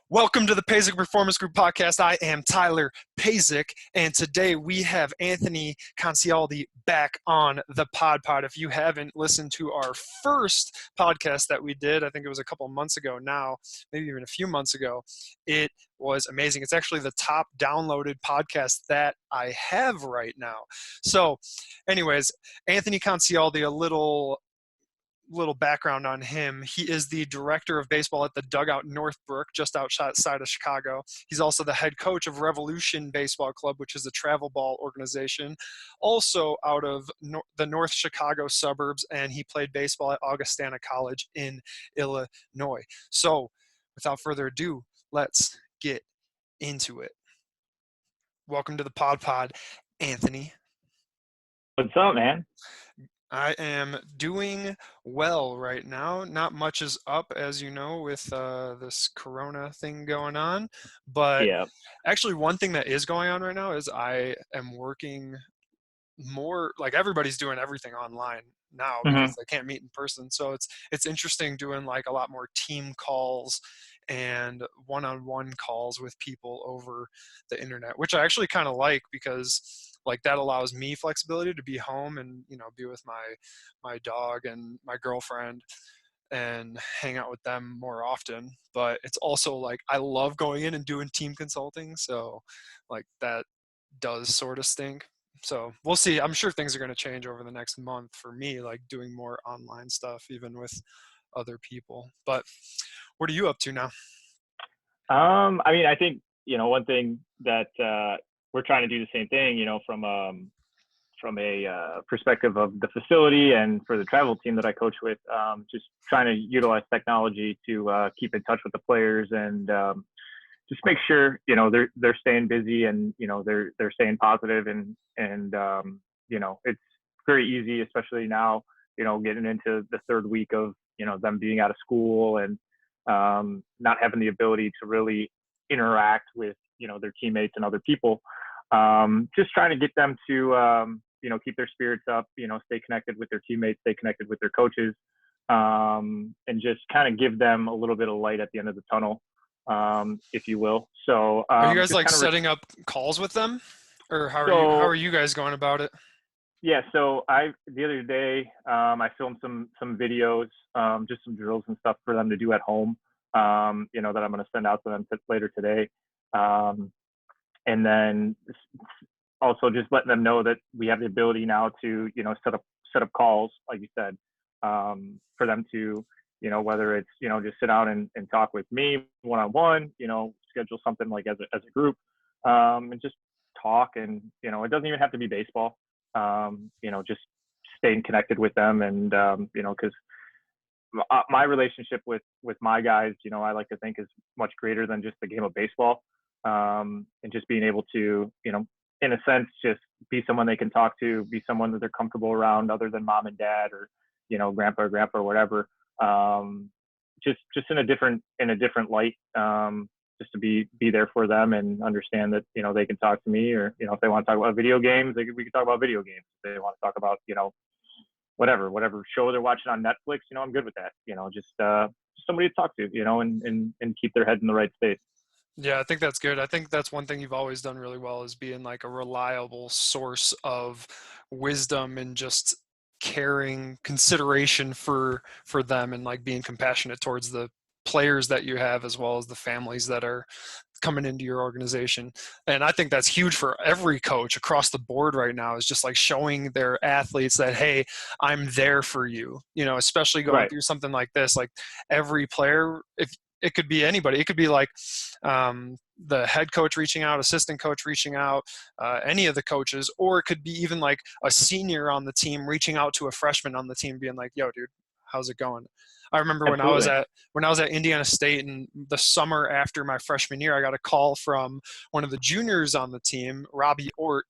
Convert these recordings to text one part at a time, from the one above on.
Welcome to the Pazik Performance Group podcast. I am Tyler Pazik, and today we have Anthony Concialdi back on the pod. If you haven't listened to our first podcast that we did, I think it was a couple months ago now, maybe even a few months ago, it was amazing. It's actually the top downloaded podcast that I have right now. So anyways, Anthony Concialdi, a little background on him. He is the director of baseball at the Dugout Northbrook, just outside of Chicago. He's also the head coach of Revolution Baseball Club, which is a travel ball organization, also out of the North Chicago Suburbs, and he played baseball at Augustana College in Illinois. So without further ado, let's get into it. Welcome to the pod, Anthony. What's up, man? I am doing well right now. Not much is up, as you know, with this Corona thing going on. But Yeah. actually, one thing that is going on right now is I am working more, like everybody's doing everything online now because they can't meet in person. So it's interesting doing like a lot more team calls and one-on-one calls with people over the internet, which I actually kind of like because like that allows me flexibility to be home and, you know, be with my dog and my girlfriend and hang out with them more often. But it's also like I love going in and doing team consulting, so like that does sort of stink. So we'll see. I'm sure things are going to change over the next month for me, like doing more online stuff even with other people. But what are you up to now? I think, one thing that we're trying to do the same thing, from a perspective of the facility and for the travel team that I coach with, just trying to utilize technology to keep in touch with the players and just make sure, they're staying busy and, they're staying positive and it's very easy, especially now, getting into the third week of, them being out of school and not having the ability to really interact with, their teammates and other people. Just trying to get them to, keep their spirits up, stay connected with their teammates, stay connected with their coaches, and just kind of give them a little bit of light at the end of the tunnel, if you will. So are you guys like setting up calls with them, or how are you guys going about it? Yeah, so the other day I filmed some videos, just some drills and stuff for them to do at home, that I'm going to send out to them later today, and then also just letting them know that we have the ability now to set up calls, like you said, for them to whether it's just sit down and talk with me one-on-one, schedule something like as a group, and just talk, and it doesn't even have to be baseball. Just staying connected with them and, because my relationship with my guys, I like to think is much greater than just the game of baseball, and just being able to, in a sense, just be someone they can talk to, be someone that they're comfortable around other than mom and dad or, grandpa or whatever. Just in a different light, just to be there for them and understand that, they can talk to me, or, if they want to talk about video games, we can talk about video games. If they want to talk about, whatever show they're watching on Netflix, I'm good with that, just somebody to talk to, and keep their head in the right space. Yeah, I think that's good. I think that's one thing you've always done really well is being like a reliable source of wisdom and just caring consideration for them and like being compassionate towards the players that you have as well as the families that are coming into your organization. And I think that's huge for every coach across the board right now, is just like showing their athletes that, hey, I'm there for you, especially going through something like this. Like every player, if it could be anybody, it could be like the head coach reaching out, assistant coach reaching out, any of the coaches, or it could be even like a senior on the team reaching out to a freshman on the team being like, yo, dude, how's it going? I remember when I was at Indiana State, and the summer after my freshman year, I got a call from one of the juniors on the team, Robbie Ort,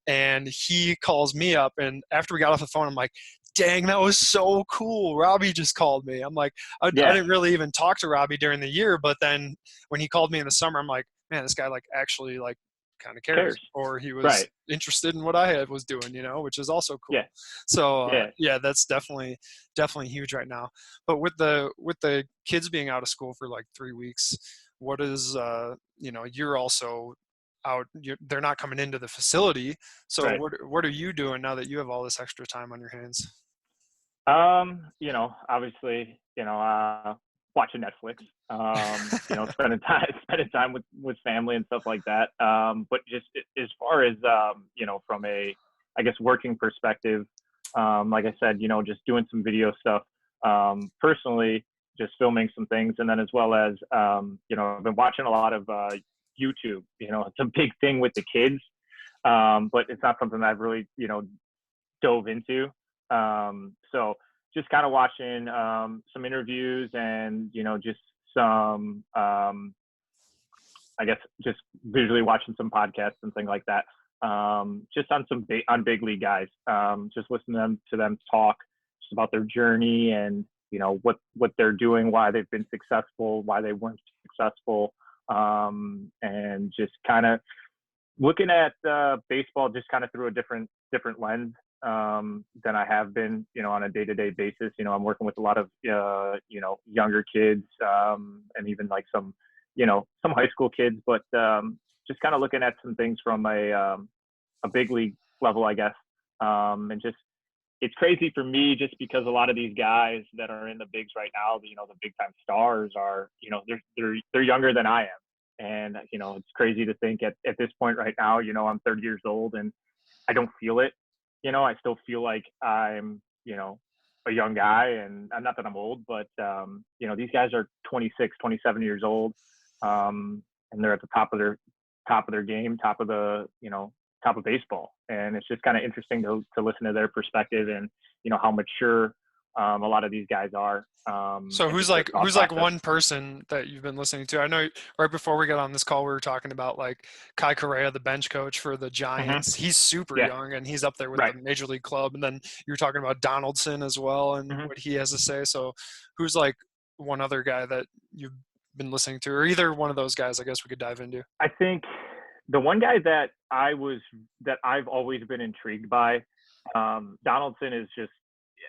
and he calls me up, and after we got off the phone, I'm like, dang, that was so cool. Robbie just called me. I'm like, I didn't really even talk to Robbie during the year, but then when he called me in the summer, I'm like, man, this guy like actually like kind of cares? cares, or he was Right. interested in what I was doing, which is also Yeah. cool. So Yeah. yeah, that's definitely huge right now. But with the kids being out of school for like 3 weeks, what is you're also out. They're not coming into the facility. So Right. what are you doing now that you have all this extra time on your hands? Obviously, watching Netflix, spending time spending time with family and stuff like that. But just as far as from a, I guess, working perspective, like I said, just doing some video stuff. Personally, just filming some things, and then as well as I've been watching a lot of YouTube. It's a big thing with the kids, but it's not something that I've really dove into. So just kind of watching some interviews and just some I guess just visually watching some podcasts and things like that. Just on some on big league guys. Just listening to them talk just about their journey and what they're doing, why they've been successful, why they weren't successful, and just kind of looking at baseball just kind of through a different lens than I have been, on a day-to-day basis. I'm working with a lot of, younger kids, and even like some high school kids, but just kind of looking at some things from a big league level, I guess. And just, it's crazy for me just because a lot of these guys that are in the bigs right now, the big time stars are, they're younger than I am. And, it's crazy to think at this point right now, I'm 30 years old and I don't feel it. I still feel like I'm, a young guy, and I'm not that I'm old, but, these guys are 26, 27 years old. And they're at the top of their game, top of baseball. And it's just kind of interesting to listen to their perspective and, how mature a lot of these guys are. So And who's just their like thought who's like process. one person that you've been listening to? I know right before we got on this call, we were talking about like Kai Correa, the bench coach for the Mm-hmm. Giants. He's super Yeah. young and he's up there with the Right. major league club. And then you were talking about Donaldson as well and Mm-hmm. what he has to say. So who's like one other guy that you've been listening to, or either one of those guys? I guess we could dive into. I think the one guy that I've always been intrigued by, Donaldson is just,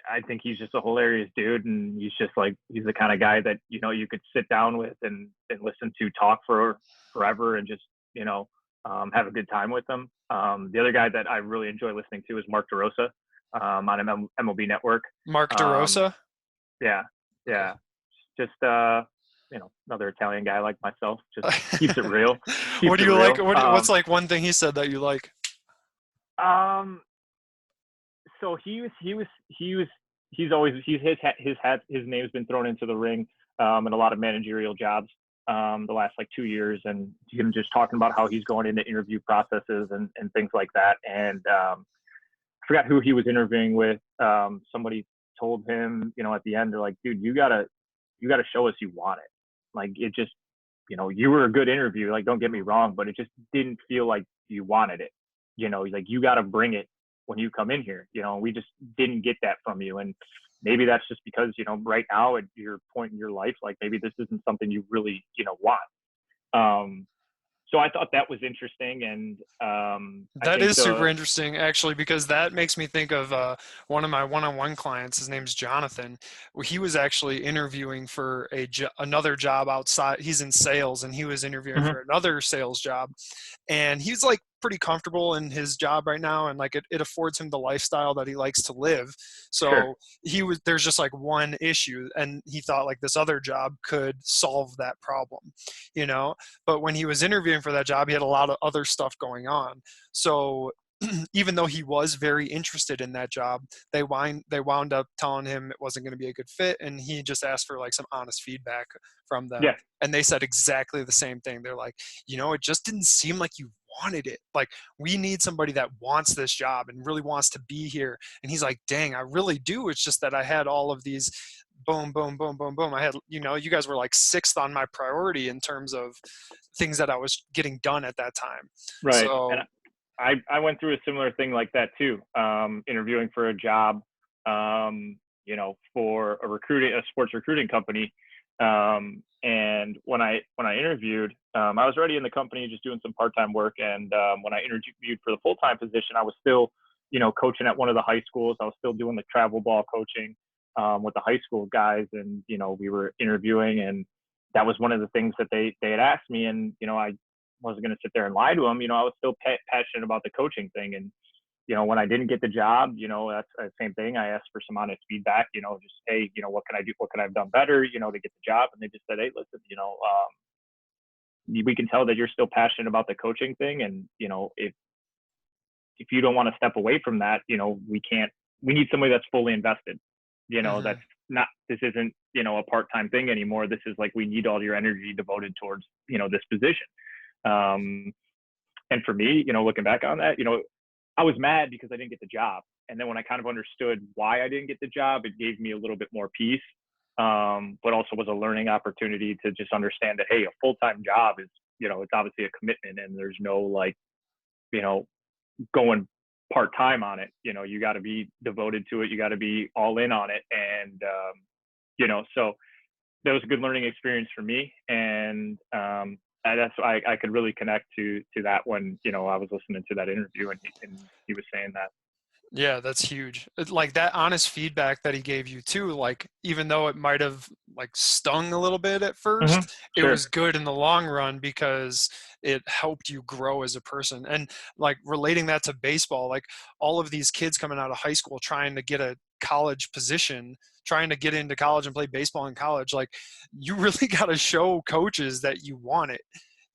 I think he's just a hilarious dude, and he's just like, he's the kind of guy that you could sit down with and listen to talk for forever and just have a good time with them. The other guy that I really enjoy listening to is Mark DeRosa, on MLB Network. Mark Um, DeRosa. yeah, Okay. yeah, just another Italian guy like myself, just keeps it real, keeps What do it you like? real. What's like one thing he said that you like? Um, so he's always his name's been thrown into the ring in a lot of managerial jobs the last like 2 years, and him just talking about how he's going into interview processes and things like that. And I forgot who he was interviewing with. Somebody told him, at the end, they're like, dude, you gotta show us you want it. Like, it just, you were a good interview, like, don't get me wrong, but it just didn't feel like you wanted it. Like, you gotta bring it when you come in here. We just didn't get that from you. And maybe that's just because, right now at your point in your life, like, maybe this isn't something you really, want. So I thought that was interesting. And I That think is super interesting, actually, because that makes me think of one of my one-on-one clients. His name's Jonathan. He was actually interviewing for another job outside. He's in sales, and he was interviewing Mhm. for another sales job. And he's like pretty comfortable in his job right now, and like it affords him the lifestyle that he likes to live. Sure. So there's just like one issue, and he thought like this other job could solve that problem, you know. But when he was interviewing for that job, he had a lot of other stuff going on. So even though he was very interested in that job, they wound up telling him it wasn't going to be a good fit, and he just asked for like some honest feedback from them. Yeah. And they said exactly the same thing. They're like, it just didn't seem like you wanted it. Like, we need somebody that wants this job and really wants to be here. And he's like, dang, I really do. It's just that I had all of these boom, boom, boom, boom, boom. I had, you guys were like sixth on my priority in terms of things that I was getting done at that time. Right. And So I went through a similar thing like that too. Interviewing for a job, for a sports recruiting company. And when I interviewed, I was already in the company just doing some part-time work. And when I interviewed for the full-time position, I was still, coaching at one of the high schools. I was still doing the travel ball coaching with the high school guys, and we were interviewing, and that was one of the things that they had asked me, and I wasn't going to sit there and lie to them. I was still passionate about the coaching thing, and when I didn't get the job, that's the same thing. I asked for some honest feedback, just, hey, what can I do? What can I have done better, to get the job? And they just said, hey, listen, we can tell that you're still passionate about the coaching thing. And, if you don't want to step away from that, we need somebody that's fully invested, Hmm. that's not, this isn't, a part-time thing anymore. This is like, we need all your energy devoted towards, this position. Um, and for me, looking back on that, I was mad because I didn't get the job. And then when I kind of understood why I didn't get the job, it gave me a little bit more peace. But also was a learning opportunity to just understand that, hey, a full-time job is, it's obviously a commitment, and there's no like, you know, going part-time on it. You got to be devoted to it. You got to be all in on it. And, so that was a good learning experience for me. And that's why I could really connect to that when I was listening to that interview, and he was saying that. Yeah, that's huge. Like that honest feedback that he gave you too, like even though it might have like stung a little bit at Mm-hmm. first, it Sure. was good in the long run because it helped you grow as a person. And like relating that to baseball, like all of these kids coming out of high school trying to get a college position, trying to get into college and play baseball in college, like you really got to show coaches that you want it.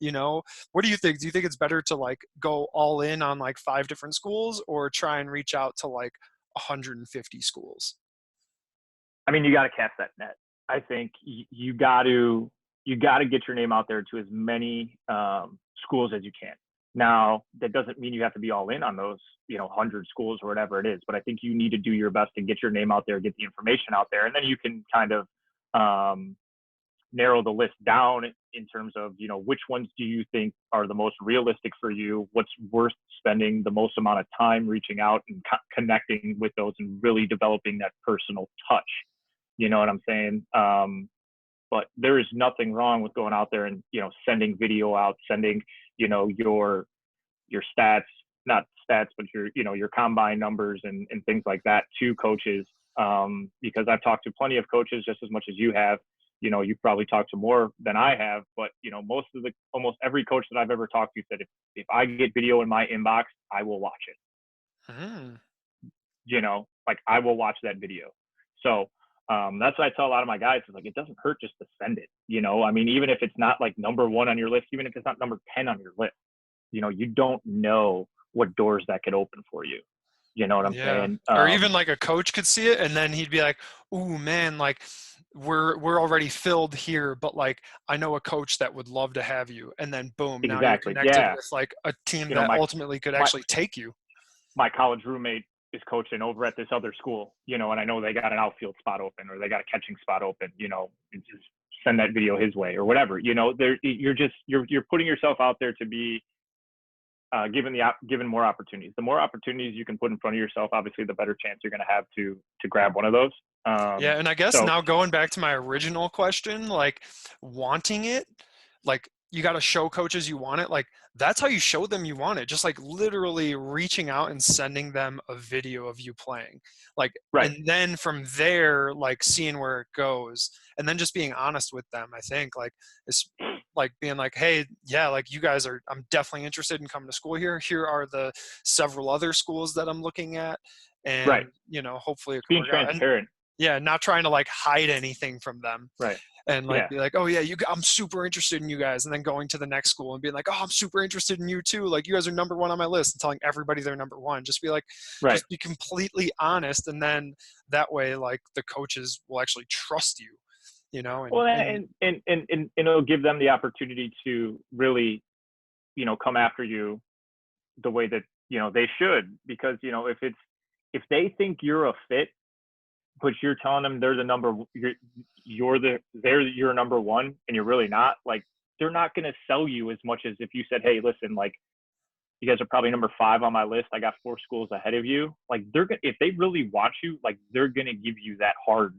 you know what do you think? Do you think it's better to like go all in on like five different schools or try and reach out to like 150 schools? I mean, you got to cast that net. I think you got to get your name out there to as many schools as you can. Now, that doesn't mean you have to be all in on those, 100 schools or whatever it is. But I think you need to do your best to get your name out there, get the information out there, and then you can kind of um, narrow the list down in terms of, which ones do you think are the most realistic for you? What's worth spending the most amount of time reaching out and connecting with those and really developing that personal touch. You know what I'm saying? But there is nothing wrong with going out there and sending video out, sending your stats, not stats, but your combine numbers and things like that to coaches. Because I've talked to plenty of coaches just as much as you have. You've probably talked to more than I have, but almost every coach that I've ever talked to said if I get video in my inbox, I will watch it. Mm. Like I will watch that video. So that's what I tell a lot of my guys is like, it doesn't hurt just to send it. I mean, even if it's not like number one on your list, even if it's not number 10 on your list, you don't know what doors that could open for you. You know what I'm Yeah. saying? Or even like a coach could see it and then he'd be like, "Ooh, man, like we're already filled here, but like I know a coach that would love to have you." And then boom, now you're Exactly. connected Yeah. with like a team You know, that my, ultimately could my, actually take you. my college roommate is coaching over at this other school, and I know they got an outfield spot open or they got a catching spot open, and just send that video his way or whatever. You're putting yourself out there to be given more opportunities. The more opportunities you can put in front of yourself, obviously, the better chance you're going to have to grab one of those. Yeah, and I guess So now going back to my original question, like wanting it, like you got to show coaches you want it. Like that's how you show them you want it. Just like literally reaching out and sending them a video of you playing. Like right, and then from there like seeing where it goes and then just being honest with them. I think like it's like being like, "Hey, yeah, like you guys are I'm definitely interested in coming to school here. Here are the several other schools that I'm looking at right. and, hopefully it can Being work out." And transparent. yeah, not trying to like hide anything from them Right. and like Yeah. be like, "Oh yeah, I'm super interested in you guys," and then going to the next school and being like, "Oh, I'm super interested in you too. Like you guys are number one on my list," and telling everybody they're number one. Just be like, Right. just be completely honest, and then that way, like the coaches will actually trust you, Well, and and it'll give them the opportunity to really, come after you the way that they should, because if they think you're a fit, but you're telling them they're the number they're your number one, and you're really not, like they're not going to sell you as much as if you said, hey, listen, like you guys are probably number 5 on my list. I got 4 schools ahead of you. Like if they really want you, like they're going to give you that hard,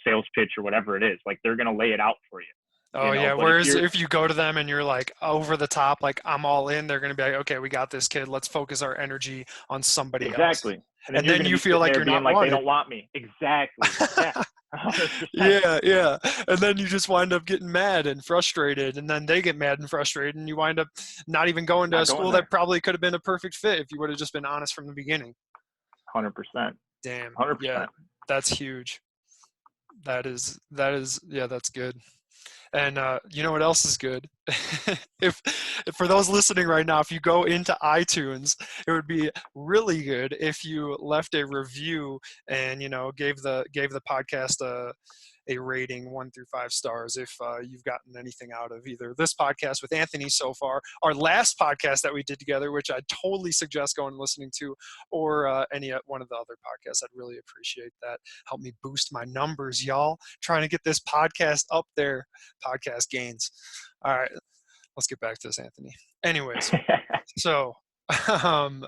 sales pitch or whatever it is. Like they're going to lay it out for you, Oh yeah. but if Whereas you're if you go to them and you're like over the top, like I'm all in, they're going to be like, okay, we got this kid. Let's focus our energy on somebody else. exactly, and then And you're then going to you be feel sitting like there you're being not like, they wanted. don't want me. Exactly. Yeah. 100%. Yeah, yeah. And then you just wind up getting mad and frustrated, and then they get mad and frustrated, and you wind up not even going to Not a going school that there. probably could have been a perfect fit if you would have just been honest from the beginning. 100%. Damn. Yeah, 100%. that's huge. That is yeah, that's good. And you know what else is good? if, if for those listening right now, if you go into iTunes, it would be really good if you left a review and gave the podcast a rating 1 through 5 stars. If you've gotten anything out of either this podcast with Anthony so far, our last podcast that we did together, which I totally suggest going and listening to, or any one of the other podcasts, I'd really appreciate that. Help me boost my numbers, y'all. Trying to get this podcast up there. Podcast gains. All right, let's get back to this, Anthony. Anyways, so um,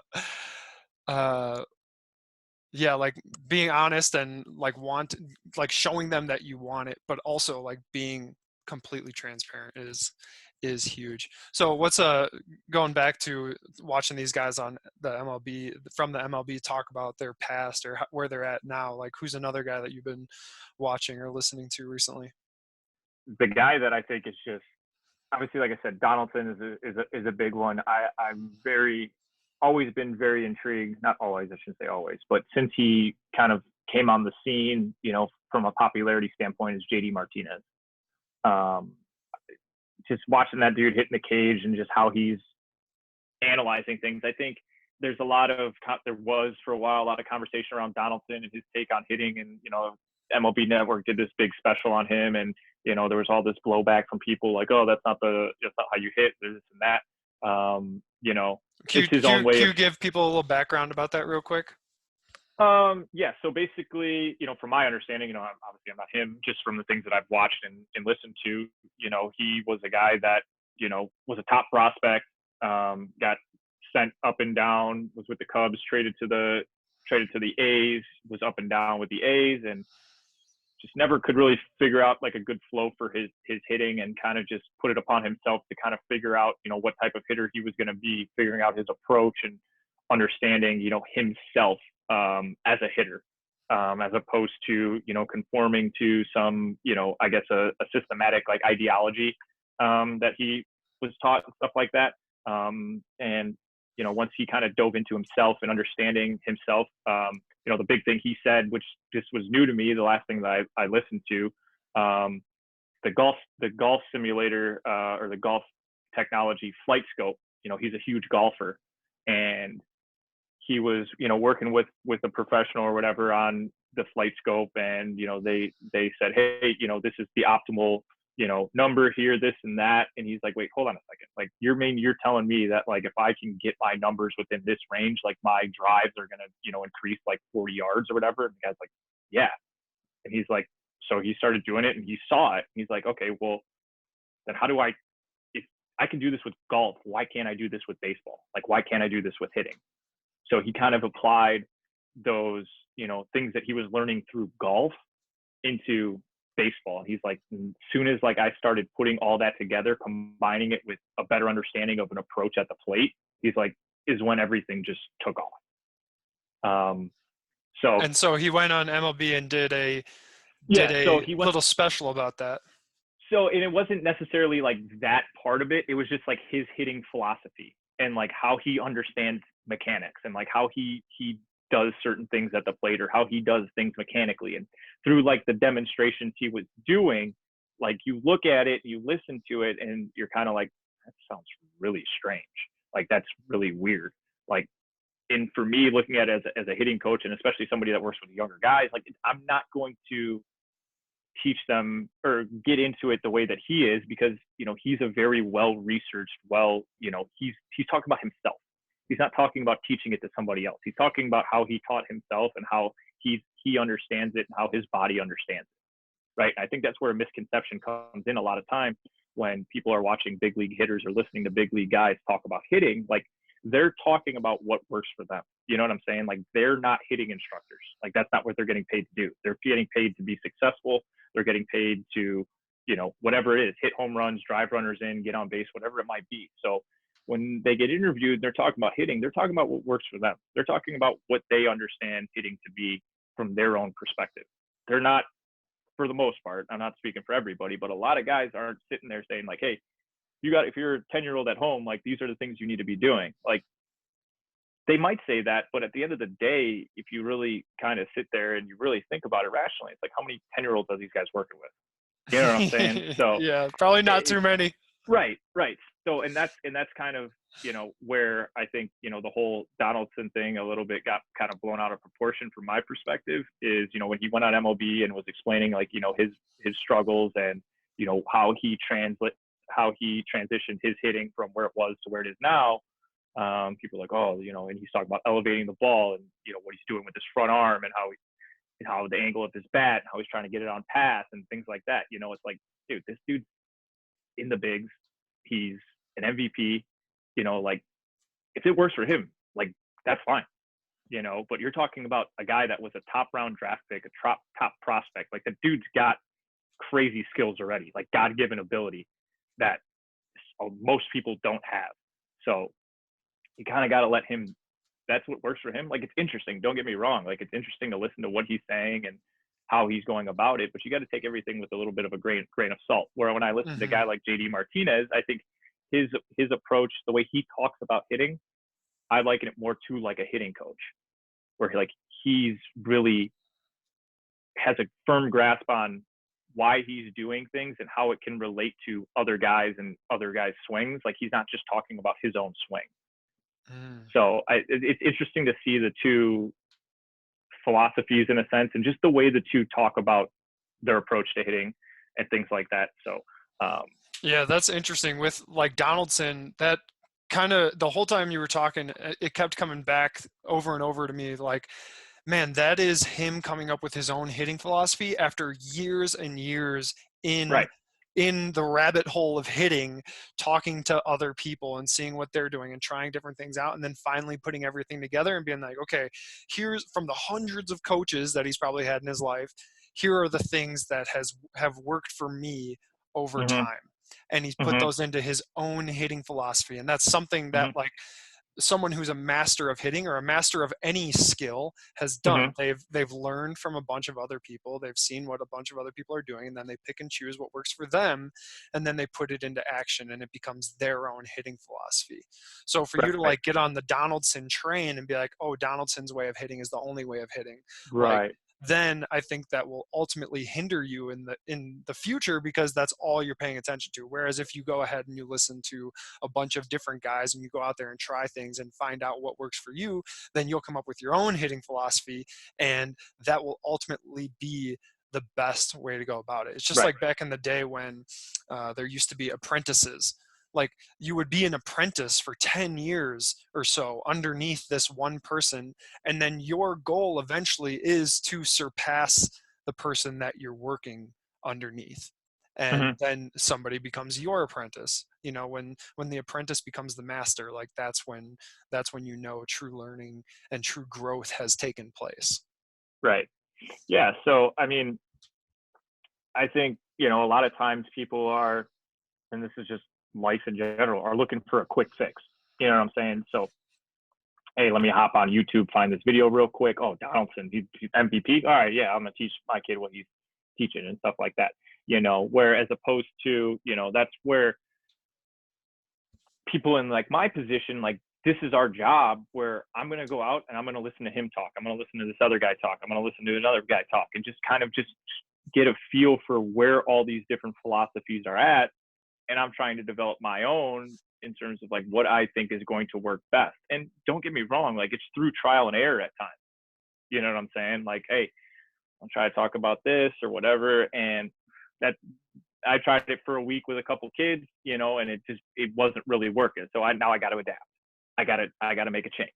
uh, yeah, like being honest and like showing them that you want it, but also like being completely transparent is huge. So what's going back to watching these guys on the MLB from the MLB talk about their past or where they're at now? Like who's another guy that you've been watching or listening to recently? The guy that I think is just obviously, like I said, Donaldson is a big one. I'm always been very intrigued. Not always, I shouldn't say always, but since he kind of came on the scene, from a popularity standpoint, is JD Martinez. Um, just watching that dude hitting the cage and just how he's analyzing things. I think there was for a while a lot of conversation around Donaldson and his take on hitting, and MLB Network did this big special on him, and there was all this blowback from people like, oh, that's not how you hit, this and that. It's his own way Can of. you give people a little background about that real quick? Yeah. So basically, from my understanding, obviously I'm not him, just from the things that I've watched and listened to, he was a guy that, was a top prospect, got sent up and down, was with the Cubs, traded to the A's, was up and down with the A's, and just never could really figure out like a good flow for his hitting, and kind of just put it upon himself to kind of figure out, what type of hitter he was going to be, figuring out his approach and understanding, himself as a hitter, as opposed to, conforming to some, I guess a systematic like ideology that he was taught and stuff like that. And once he kind of dove into himself and understanding himself, the big thing he said, which just was new to me, the last thing that I listened to, the golf simulator or the golf technology Flight Scope. He's a huge golfer, and he was working with a professional or whatever on the Flight Scope, and they said, hey, this is the optimal number here, this and that. And he's like, wait, hold on a second. Like, you're telling me that like if I can get my numbers within this range, like my drives are gonna increase like 40 yards or whatever. And the guy's like, yeah. And he's like, so he started doing it and he saw it. He's like, okay, well then how do if I can do this with golf, why can't I do this with baseball? Like, why can't I do this with hitting? So he kind of applied those things that he was learning through golf into baseball. He's like, as soon as like I started putting all that together, combining it with a better understanding of an approach at the plate, he's like, is when everything just took off. So And so he went on MLB and did a so he went. little special about that. So and it wasn't necessarily like that part of it. It was just like his hitting philosophy and like how he understands mechanics and like how he does certain things at the plate, or how he does things mechanically. And through like the demonstrations he was doing, like you look at it, you listen to it, and you're kind of like, that sounds really strange. Like that's really weird. Like, and for me, looking at it as a hitting coach, and especially somebody that works with younger guys, like I'm not going to teach them or get into it the way that he is, because he's a very well researched, he's talking about himself. He's not talking about teaching it to somebody else. He's talking about how he taught himself and how he understands it and how his body understands it, right? I think that's where a misconception comes in a lot of time when people are watching big league hitters or listening to big league guys talk about hitting. Like, they're talking about what works for them. You know what I'm saying? Like, they're not hitting instructors. Like, that's not what they're getting paid to do. They're getting paid to be successful. They're getting paid to, whatever it is, hit home runs, drive runners in, get on base, whatever it might be. So when they get interviewed, they're talking about hitting. They're talking about what works for them. They're talking about what they understand hitting to be from their own perspective. They're not, for the most part, I'm not speaking for everybody, but a lot of guys aren't sitting there saying like, hey, if you're a 10-year-old at home, like, these are the things you need to be doing. Like, they might say that, but at the end of the day, if you really kind of sit there and you really think about it rationally, it's like, how many 10-year-olds are these guys working with? You know what I'm saying? So Yeah, probably not too many. right. So, and that's kind of, where I think, the whole Donaldson thing a little bit got kind of blown out of proportion from my perspective is, when he went on MLB and was explaining, like, his struggles and, how he transitioned his hitting from where it was to where it is now. People are like, oh, and he's talking about elevating the ball and, what he's doing with his front arm and how the angle of his bat, how he's trying to get it on pass and things like that. It's like, dude, this dude's in the bigs. He's an MVP. Like, if it works for him, like, that's fine. But you're talking about a guy that was a top round draft pick, a top prospect. Like, the dude's got crazy skills already, like God-given ability that most people don't have. So you kind of got to let him, that's what works for him. Like, it's interesting. Don't get me wrong. Like, it's interesting to listen to what he's saying and how he's going about it, but you got to take everything with a little bit of a grain of salt. Where when I listen to a guy like JD Martinez, I think his approach, the way he talks about hitting, I liken it more to like a hitting coach, where he's really has a firm grasp on why he's doing things and how it can relate to other guys and other guys' swings. Like, he's not just talking about his own swing. So it's interesting to see the two philosophies in a sense, and just the way the two talk about their approach to hitting and things like that. So yeah, that's interesting with like Donaldson. That kind of the whole time you were talking, it kept coming back over and over to me like, man, that is him coming up with his own hitting philosophy after years and years right. in the rabbit hole of hitting, talking to other people and seeing what they're doing and trying different things out, and then finally putting everything together and being like, okay, here's from the hundreds of coaches that he's probably had in his life, here are the things that have worked for me over Mm-hmm. time. And he's put Mm-hmm. those into his own hitting philosophy. And that's something that Mm-hmm. like someone who's a master of hitting or a master of any skill has Mm-hmm. done. They've learned from a bunch of other people. They've seen what a bunch of other people are doing, and then they pick and choose what works for them, and then they put it into action, and it becomes their own hitting philosophy. So for you to Right. like get on the Donaldson train and be like, oh, Donaldson's way of hitting is the only way of hitting, like, Right. then I think that will ultimately hinder you in the future, because that's all you're paying attention to. Whereas if you go ahead and you listen to a bunch of different guys and you go out there and try things and find out what works for you, then you'll come up with your own hitting philosophy, and that will ultimately be the best way to go about it. It's just Right. like back in the day when there used to be apprentices. Like, you would be an apprentice for 10 years or so underneath this one person, and then your goal eventually is to surpass the person that you're working underneath, and Mm-hmm. then somebody becomes your apprentice. When the apprentice becomes the master, like, that's when true learning and true growth has taken place. Right. Yeah. So, I mean, I think, a lot of times people are, and this is just life in general, are looking for a quick fix. You know what I'm saying? So, hey, let me hop on YouTube, find this video real quick. Oh, Donaldson, he's MVP. All right, yeah, I'm gonna teach my kid what he's teaching and stuff like that. Where as opposed to, that's where people in like my position, like, this is our job, where I'm gonna go out and I'm gonna listen to him talk. I'm gonna listen to this other guy talk. I'm gonna listen to another guy talk, and just kind of just get a feel for where all these different philosophies are at. And I'm trying to develop my own in terms of like what I think is going to work best. And don't get me wrong, like, it's through trial and error at times. You know what I'm saying? Like, hey, I'll try to talk about this or whatever. And that I tried it for a week with a couple kids, and it wasn't really working. So now I got to adapt. I got to make a change.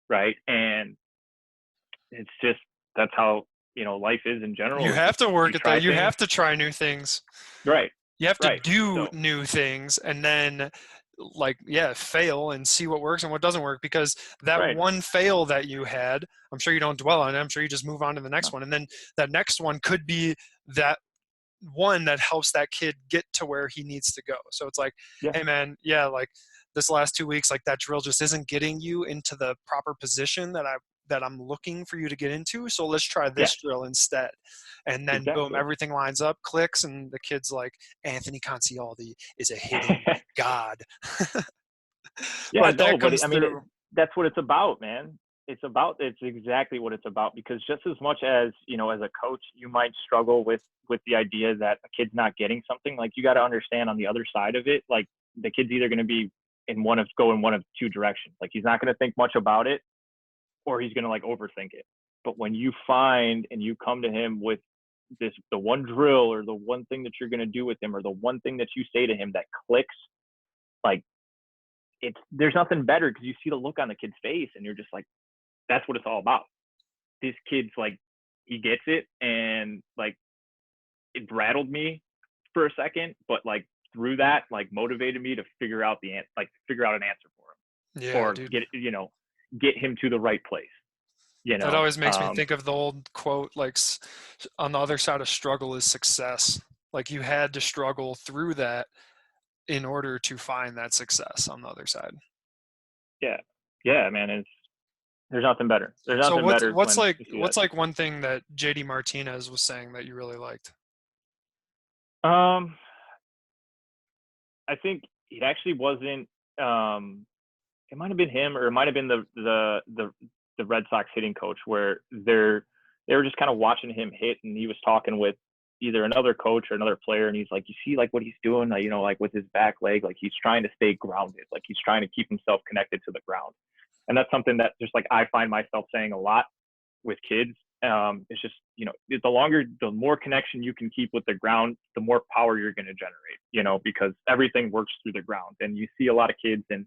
Right. And it's just, that's how, life is in general. You Is have just, to you work at try that. You things. have to try new things. Right. You have to Right. do So, new things, and then like, yeah, fail and see what works and what doesn't work, because that Right. one fail that you had, I'm sure you don't dwell on it. I'm sure you just move on to the next No. one. And then that next one could be that one that helps that kid get to where he needs to go. So it's like, Yeah. hey man, yeah, like this last 2 weeks, like that drill just isn't getting you into the proper position that I'm looking for you to get into. So let's try Yeah. this drill instead. And then boom, Exactly. everything lines up, clicks, and the kid's like, Anthony Concialdi is a hitting god. Yeah, But no, that but comes I mean, through. that's what it's about, man. It's exactly what it's about, because just as much as, as a coach, you might struggle with the idea that a kid's not getting something, like you got to understand on the other side of it, like the kid's either going to be go in one of two directions. Like he's not going to think much about it, or he's going to like overthink it. But when you find and you come to him with the one drill or the one thing that you're going to do with him or the one thing that you say to him that clicks, like there's nothing better, because you see the look on the kid's face and you're just like, that's what it's all about. This kid's like, he gets it, and like it rattled me for a second, but like through that, like motivated me to figure out an answer for him, Yeah, or dude. get him to the right place. You That know, always makes me think of the old quote, like, on the other side of struggle is success. Like you had to struggle through that in order to find that success on the other side. yeah, yeah, man. There's nothing better. There's So nothing what's better what's when like you see that. what's like one thing that JD Martinez was saying that you really liked? Um, I think it actually wasn't. It might have been him, or it might have been the Red Sox hitting coach, where they were just kind of watching him hit, and he was talking with either another coach or another player, and he's like, you see like what he's doing, like with his back leg, like he's trying to stay grounded, like he's trying to keep himself connected to the ground. And that's something that just like I find myself saying a lot with kids. It's just, the more connection you can keep with the ground, the more power you're going to generate, because everything works through the ground. And you see a lot of kids, and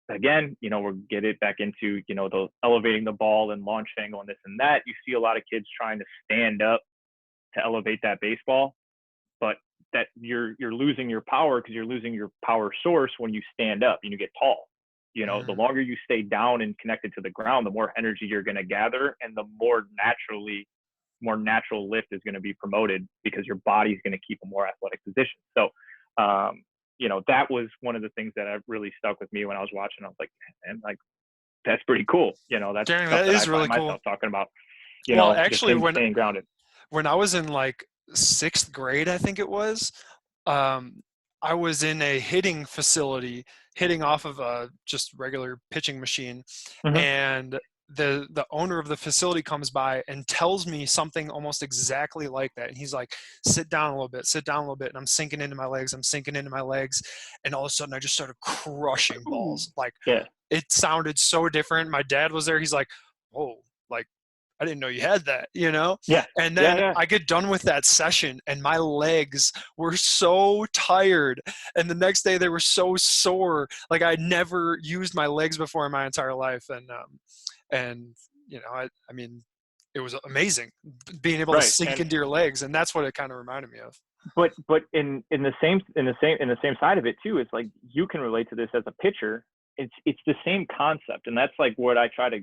again, we'll get it back into, the elevating the ball and launch angle and this and that. You see a lot of kids trying to stand up to elevate that baseball, but that you're losing your power, because you're losing your power source when you stand up and you get tall. The Mm, longer you stay down and connected to the ground, the more energy you're going to gather, and the more natural lift is going to be promoted, because your body's going to keep a more athletic position. So, that was one of the things that really stuck with me when I was watching. I was like, man, like that's pretty cool. That's dang, stuff that that I is find really cool. myself talking about. Well, Just actually, him when staying grounded. when I was in like sixth grade, I think it was, um, I was in a hitting facility, hitting off of a just regular pitching machine, Mm-hmm. and the owner of the facility comes by and tells me something almost exactly like that. And he's like, sit down a little bit, sit down a little bit. And I'm sinking into my legs, I'm sinking into my legs. And all of a sudden I just started crushing balls. Like Yeah. it sounded so different. My dad was there. He's like, whoa, like I didn't know you had that, you know? Yeah. And Yeah. then Yeah. I get done with that session and my legs were so tired. And the next day they were so sore. Like I'd never used my legs before in my entire life. And I mean, it was amazing being able to Right. sink And into your legs. And that's what it kind of reminded me of. but in the same side of it too, it's like you can relate to this as a pitcher. It's the same concept, and that's like what I try to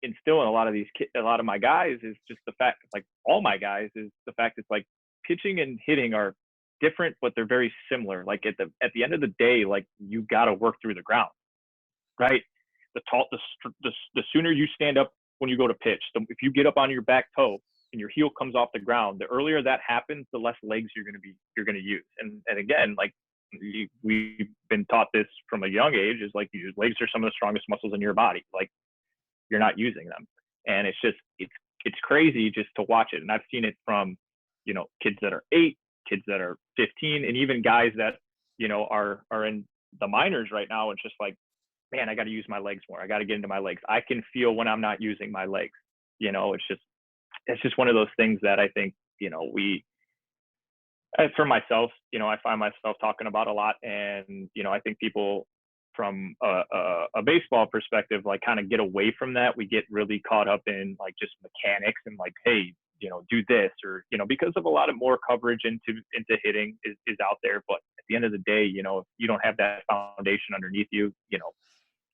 instill in a lot of a lot of my guys, is just the fact, like all my guys, is the fact it's like pitching and hitting are different, but they're very similar. Like at the end of the day, like you got to work through the ground, right? The sooner you stand up when you go to pitch, if you get up on your back toe and your heel comes off the ground, the earlier that happens, the less legs you're going to use. And again, like we've been taught this from a young age, is like your legs are some of the strongest muscles in your body. Like you're not using them, and it's crazy just to watch it. And I've seen it from kids that are 8, kids that are 15, and even guys that are in the minors right now. It's just like, man, I got to use my legs more. I got to get into my legs. I can feel when I'm not using my legs. It's just one of those things that I think for myself, I find myself talking about a lot. And I think people from a baseball perspective, like kind of get away from that. We get really caught up in like just mechanics and like, hey, do this, or because of a lot of more coverage into hitting is out there. But at the end of the day, if you don't have that foundation underneath you,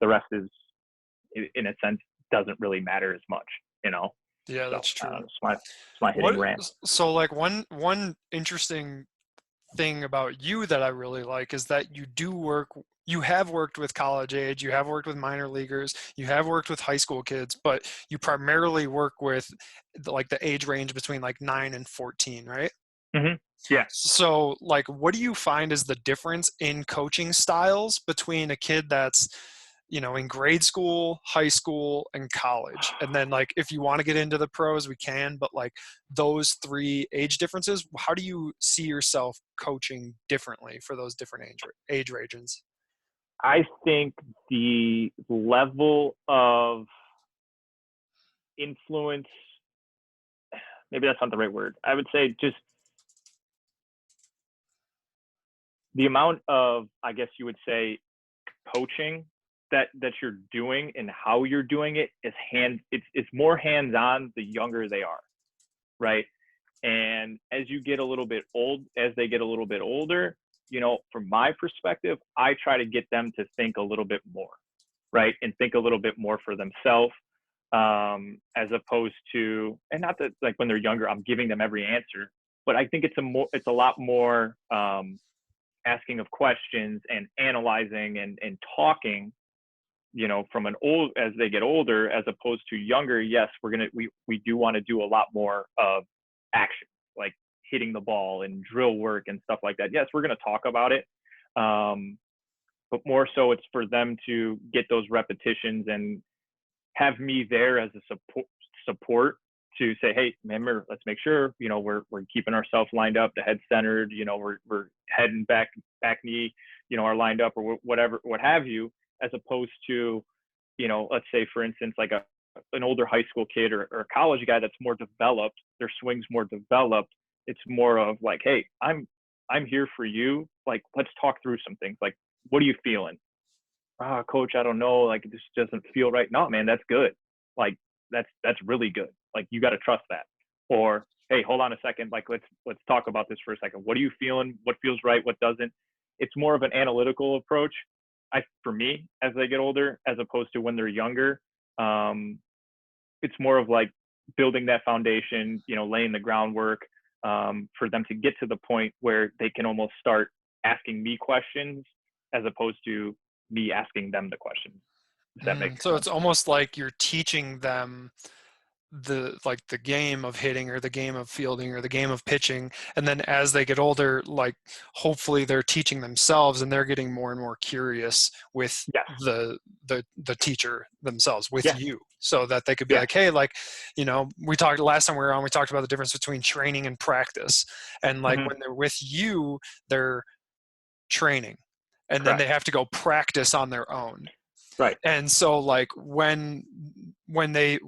the rest is, in a sense, doesn't really matter as much, you know. Yeah, So that's true. it's my hitting What rant. so like one interesting thing about you that I really like is that you have worked with college age, you have worked with minor leaguers, you have worked with high school kids, but you primarily work with like the age range between like 9 and 14, right? Mm-hmm. Yeah. So like what do you find is the difference in coaching styles between a kid that's in grade school, high school, and college? And then like if you want to get into the pros, we can, but like those three age differences, how do you see yourself coaching differently for those different age regions? I think the level of influence, maybe that's not the right word. I would say just the amount of, I guess you would say, coaching that you're doing and how you're doing it is it's more hands on the younger they are, right? And as they get a little bit older, from my perspective, I try to get them to think a little bit more, right? And think a little bit more for themselves, as opposed to, and not that like when they're younger, I'm giving them every answer, but I think it's a lot more, asking of questions and analyzing and talking, from as they get older, as opposed to younger. Yes, we do want to do a lot more of action, like hitting the ball and drill work and stuff like that. Yes, we're going to talk about it. But more so it's for them to get those repetitions and have me there as a support to say, hey, remember, let's make sure, we're keeping ourselves lined up, the head centered, we're head and back knee, are lined up, or whatever, what have you, as opposed to, let's say, for instance, like an older high school kid or a college guy that's more developed, their swing's more developed. It's more of like, hey, I'm here for you. Like, let's talk through some things. Like, what are you feeling? Coach, I don't know. Like, this doesn't feel right. No, man, that's good. Like, that's really good. Like, you got to trust that. Or, hey, hold on a second. Like, let's talk about this for a second. What are you feeling? What feels right? What doesn't? It's more of an analytical approach, for me, as they get older, as opposed to when they're younger. It's more of like building that foundation, laying the groundwork, for them to get to the point where they can almost start asking me questions as opposed to me asking them the questions. If that makes So sense. it's almost like you're teaching them the game of hitting or the game of fielding or the game of pitching, and then as they get older, like hopefully they're teaching themselves and they're getting more and more curious with Yes. the teacher themselves, with Yeah. you, so that they could be Yeah. like, hey, like, we talked last time we were on, we talked about the difference between training and practice, and like Mm-hmm. when they're with you, they're training, and then they Correct. have to go practice on their own. Right. And so like when they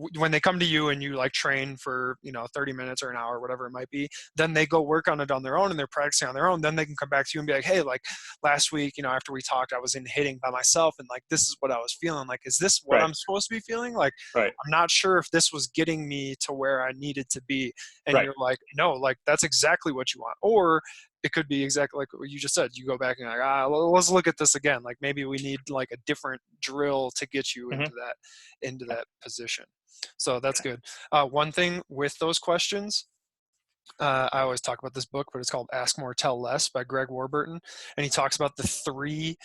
come to you and you like train for 30 minutes or an hour, whatever it might be, then they go work on it on their own and they're practicing on their own. Then they can come back to you and be like, hey, like last week, after we talked, I was in hitting by myself and like this is what I was feeling. Like, is this what Right. I'm supposed to be feeling? Like, Right. I'm not sure if this was getting me to where I needed to be. And Right. you're like, no, like that's exactly what you want. Or it could be exactly like what you just said. You go back and like, let's look at this again. Like maybe we need like a different drill to get you Mm-hmm. into that position. So that's good. One thing with those questions, I always talk about this book, but it's called Ask More, Tell Less by Greg Warburton, and he talks about the three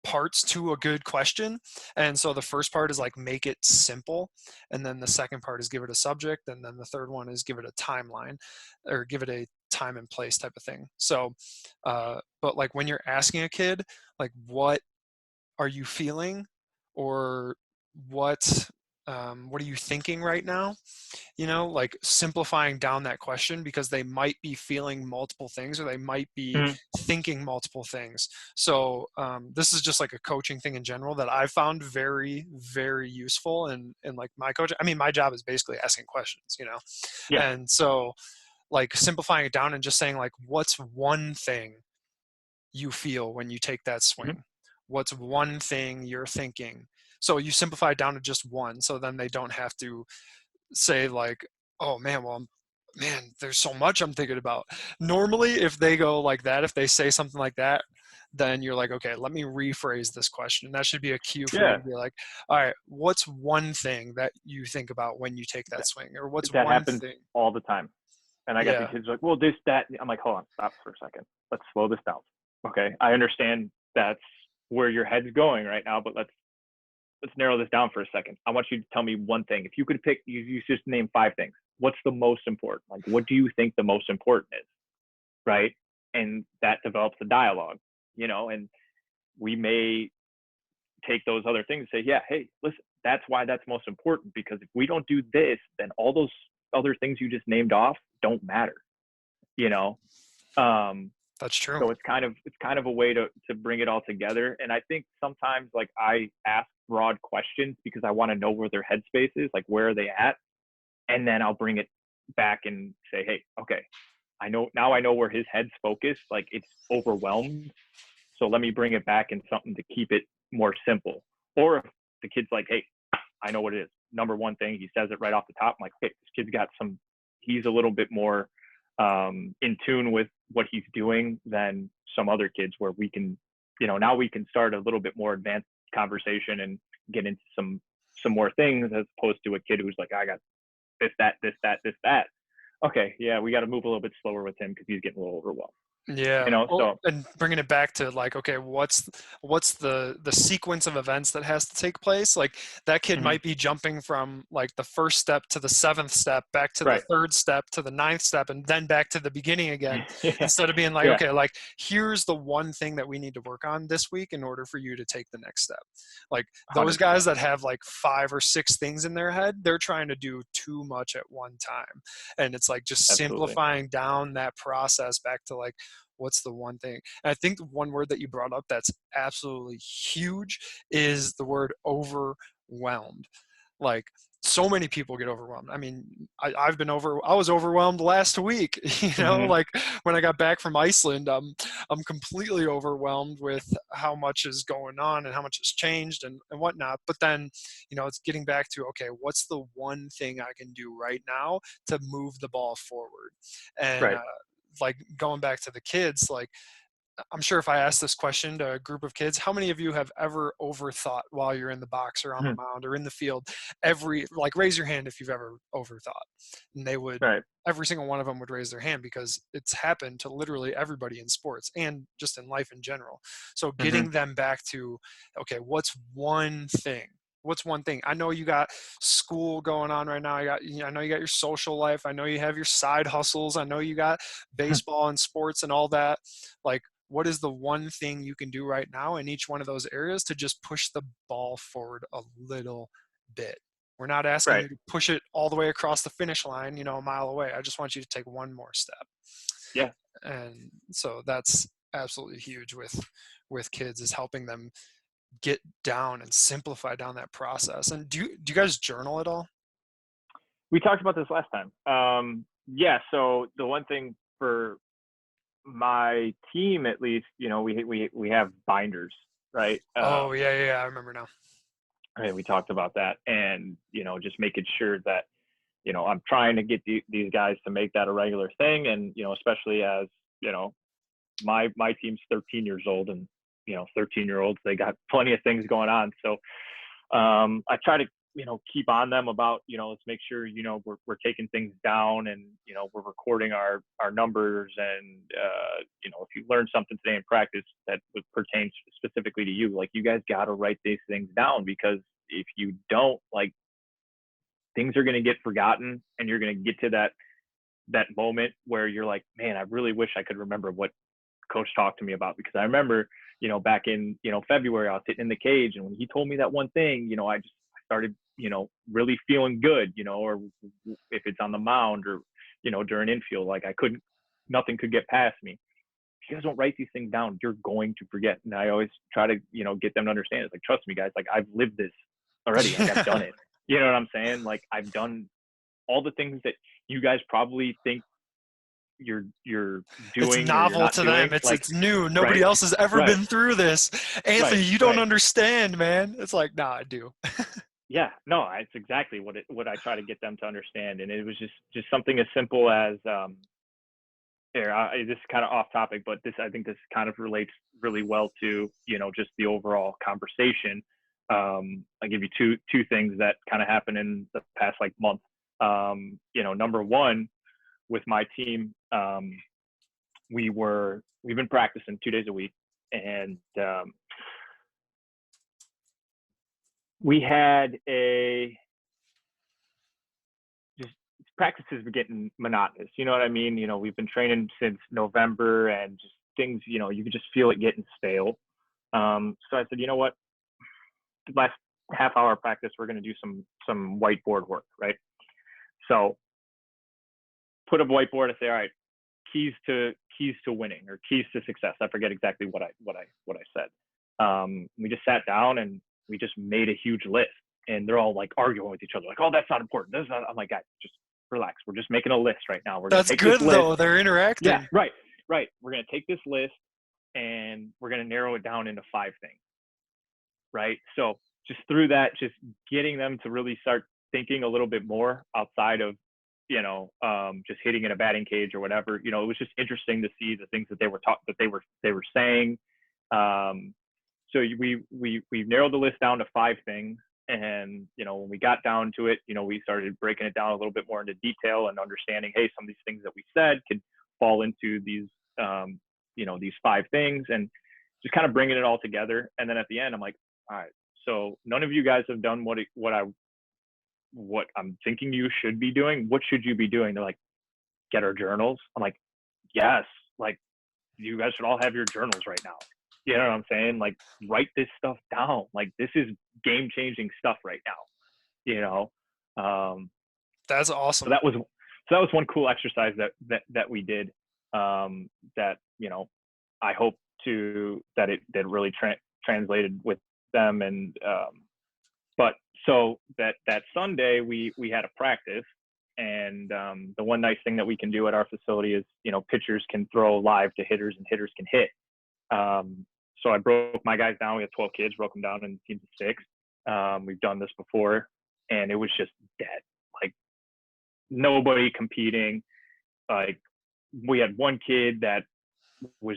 parts to a good question. And so the first part is like make it simple, and then the second part is give it a subject, and then the third one is give it a timeline, or give it a time and place type of thing. So but like when you're asking a kid like what are you feeling, or what what are you thinking right now, like simplifying down that question, because they might be feeling multiple things or they might be Mm-hmm. thinking multiple things. So this is just like a coaching thing in general that I found very, very useful in like my coaching. I mean, my job is basically asking questions, Yeah. and so like simplifying it down and just saying like, what's one thing you feel when you take that Mm-hmm. swing? What's one thing you're thinking? So you simplify it down to just one, so then they don't have to say like, oh man, well, Man, there's so much I'm thinking about. Normally, if they go like that, if they say something like that, then you're like, okay, let me rephrase this question. That should be a cue for you Yeah, to be like, all right, what's one thing that you think about when you take that that, swing? Or what's that one happens thing? all the time. And I got the Yeah, kids like, well, this, that. I'm like, hold on, stop for a second. Let's slow this down. Okay, I understand that's where your head's going right now, but let's narrow this down for a second. I want you to tell me one thing. If you could pick, you just name 5 things. What's the most important? Like, what do you think the most important is? Right? And that develops a dialogue, and we may take those other things and say, yeah, hey, listen, that's why that's most important, because if we don't do this, then all those other things you just named off don't matter, you know? Um, that's true. so it's kind of a way to bring it all together. And I think sometimes like I ask broad questions because I want to know where their headspace is, like where are they at, and then I'll bring it back and say, hey, okay, I know where his head's focused, like it's overwhelmed. So let me bring it back in something to keep it more simple. Or if the kid's like, hey, I know what it is. Number one thing, he says it right off the top. I'm like, hey, this kid's got he's a little bit more in tune with what he's doing than some other kids where we can, now we can start a little bit more advanced conversation and get into some more things as opposed to a kid who's like, I got this, that, this, that, this, that. Okay, yeah, we got to move a little bit slower with him because he's getting a little overwhelmed. Yeah. Well, So and bringing it back to like, okay, what's the sequence of events that has to take place? Like that kid mhm, might be jumping from like the first step to the seventh step, back to the right, third step to the ninth step, and then back to the beginning again. yeah, Instead of being like, yeah, okay, like here's the one thing that we need to work on this week in order for you to take the next step. Like those hundred percent, guys that have like 5 or 6 things in their head, they're trying to do too much at one time. And it's like just absolutely. simplifying down that process back to like, what's the one thing? And I think the one word that you brought up that's absolutely huge is the word overwhelmed. Like so many people get overwhelmed. I mean, I was overwhelmed last week, Hmm. like when I got back from Iceland, I'm completely overwhelmed with how much is going on and how much has changed and whatnot. But then, it's getting back to, okay, what's the one thing I can do right now to move the ball forward? And, Right. like going back to the kids, like I'm sure if I ask this question to a group of kids, how many of you have ever overthought while you're in the box or on the Mhm. mound or in the field? Raise your hand if you've ever overthought. And Right. every single one of them would raise their hand because it's happened to literally everybody in sports and just in life in general. So Hmm. getting them back to, okay, what's one thing? What's one thing? I know you got school going on right now. I know you got your social life. I know you have your side hustles. I know you got baseball and sports and all that. Like, what is the one thing you can do right now in each one of those areas to just push the ball forward a little bit? We're not asking Right. you to push it all the way across the finish line, a mile away. I just want you to take one more step. Yeah. And so that's absolutely huge with kids, is helping them get down and simplify down that process. And do you guys journal at all? We talked about this last time. Yeah. So the one thing for my team, at least, we have binders, right? Oh, yeah, yeah, yeah, I remember now. And we talked about that, and just making sure that I'm trying to get these guys to make that a regular thing, and especially as you know, my team's 13 years old, and 13-year-olds, they got plenty of things going on. So I try to keep on them about let's make sure we're taking things down, and we're recording our numbers, and if you learn something today in practice that pertains specifically to you, like you guys got to write these things down, because if you don't, like, things are going to get forgotten, and you're going to get to that moment where you're like, man, I really wish I could remember what coach talked to me about, because I remember, back in, February, I was sitting in the cage, and when he told me that one thing, I just started, really feeling good, or if it's on the mound, or, during infield, like nothing could get past me. If you guys don't write these things down, you're going to forget. And I always try to, get them to understand. It's like, trust me, guys, like I've lived this already. Like I've done it. You know what I'm saying? Like I've done all the things that you guys probably think you're It's doing or you're novel not to them. doing. Like, It's new. Nobody right, else has ever right, been through this. right, Anthony, you don't right. understand, man. It's like, nah, I do. yeah, no, it's exactly what I try to get them to understand. And it was just something as simple as, here, this is kind of off topic, but I think this kind of relates really well to, just the overall conversation. I'll give you two things that kind of happened in the past like month. Number one, with my team, we've been practicing 2 days a week, and we had just practices were getting monotonous. You know what I mean? We've been training since November, and just things, you could just feel it getting stale. So I said, you know what? The last half hour of practice, we're going to do some whiteboard work, right? So put up a whiteboard. I say, all right, keys to winning, or keys to success. I forget exactly what I said. We just sat down and we just made a huge list, and they're all like arguing with each other, like, "Oh, that's not important. This is not." I'm like, "Guys, just relax. We're just making a list right now. We're gonna That's take this good list." though. They're Yeah, interacting. right. We're gonna take this list and we're gonna narrow it down into 5 things, right? So just through that, just getting them to really start thinking a little bit more outside of, just hitting in a batting cage or whatever. It was just interesting to see the things that they were saying. So we narrowed the list down to 5 things, and when we got down to it, we started breaking it down a little bit more into detail and understanding, hey, some of these things that we said could fall into these 5 things, and just kind of bringing it all together. And then at the end, I'm like, all right, so none of you guys have done what I'm thinking you should be doing. What should you be doing? They're like, get our journals. I'm like, yes, like, you guys should all have your journals right now. You know what I'm saying? Like, write this stuff down. Like, this is game changing stuff right now. You know, um, That's so awesome. that was one cool exercise that we did. That I hope that really translated with them. And but so that Sunday we had a practice, and the one nice thing that we can do at our facility is, pitchers can throw live to hitters and hitters can hit. So I broke my guys down. We had 12 kids, broke them down in teams of 6. We've done this before, and it was just dead. Like, nobody competing. Like, we had one kid that we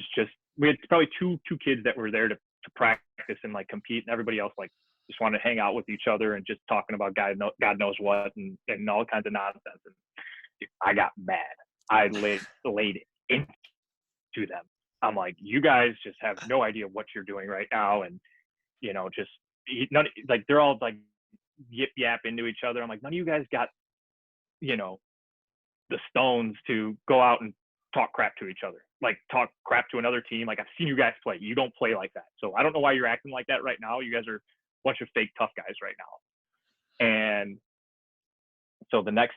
had probably two kids that were there to practice and like compete, and everybody else like just wanted to hang out with each other and just talking about God knows what, and all kinds of nonsense. And I got mad. I laid it into them. I'm like, you guys just have no idea what you're doing right now, and just like, they're all like yip yap into each other. I'm like, none of you guys got the stones to go out and talk crap to each other, like talk crap to another team. Like, I've seen you guys play. You don't play like that. So I don't know why you're acting like that right now. You guys are a bunch of fake tough guys right now. And so the next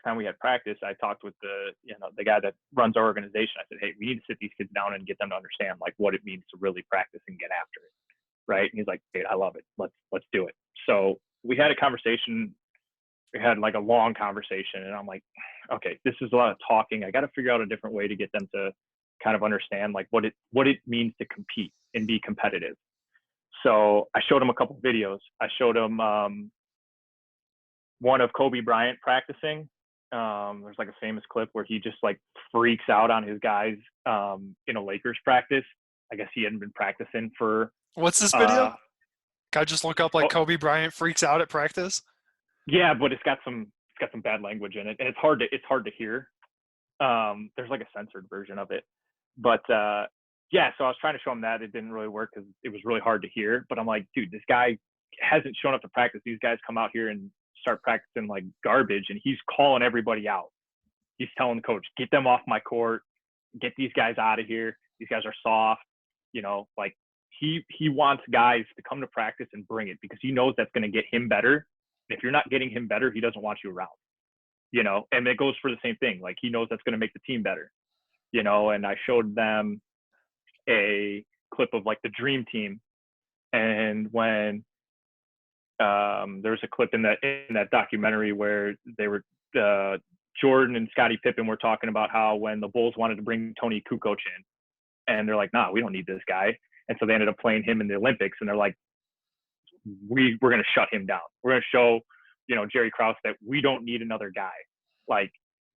time we had practice, I talked with the guy that runs our organization. I said, hey, we need to sit these kids down and get them to understand like what it means to really practice and get after it. Right. And he's like, hey, I love it. Let's do it. So we had a conversation. We had like a long conversation, and I'm like, okay, this is a lot of talking. I got to figure out a different way to get them to kind of understand like what it means to compete and be competitive. So I showed them a couple of videos. I showed them one of Kobe Bryant practicing. There's like a famous clip where he just like freaks out on his guys in a Lakers practice. I guess he hadn't been practicing for What's this video? uh Can I just look up like oh, Kobe Bryant freaks out at practice? yeah, but it's got some bad language in it, and it's hard to hear. There's like a censored version of it, but yeah. So I was trying to show him that. It didn't really work because it was really hard to hear. But I'm like, dude, this guy hasn't shown up to practice. These guys come out here and start practicing like garbage, and he's calling everybody out. He's telling the coach, get them off my court, get these guys out of here. These guys are soft. Like, he wants guys to come to practice and bring it, because he knows that's going to get him better. If you're not getting him better, he doesn't want you around. And it goes for the same thing. Like, he knows that's going to make the team better. And I showed them a clip of like the dream team, and when there was a clip in that documentary where they were Jordan and Scottie Pippen were talking about how when the Bulls wanted to bring Tony Kukoc in, and they're like, nah, we don't need this guy. And so they ended up playing him in the Olympics, and they're like, we're going to shut him down. We're going to show, Jerry Krause that we don't need another guy. Like,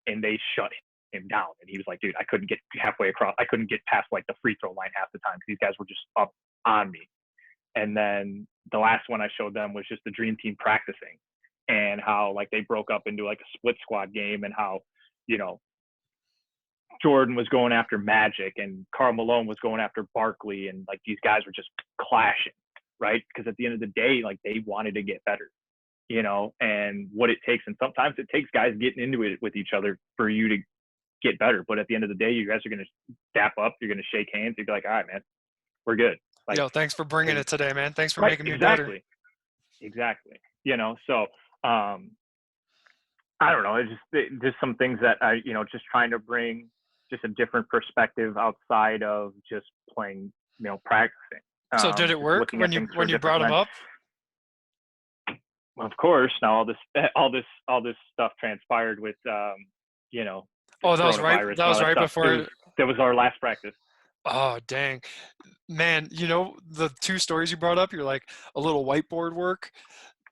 and they shut him down. And he was like, dude, I couldn't get halfway across. I couldn't get past like the free throw line half the time because these guys were just up on me. And then the last one I showed them was just the dream team practicing and how like they broke up into like a split squad game and how, Jordan was going after Magic and Karl Malone was going after Barkley, and like these guys were just clashing, right? Because at the end of the day, like they wanted to get better, and what it takes. And sometimes it takes guys getting into it with each other for you to get better. But at the end of the day, you guys are going to dap up, you're going to shake hands, you'd be like, all right, man, we're good. Like, Yo, thanks for bringing it today, man. Thanks for right, making me better. Exactly. So I don't know. It's just some things that I, just trying to bring just a different perspective outside of just playing, practicing. So did it work when you brought him up? Of course. Now all this stuff transpired with, Oh, that was right. That was right before. That was our last practice. Oh, dang, man. The two stories you brought up, you're like a little whiteboard work.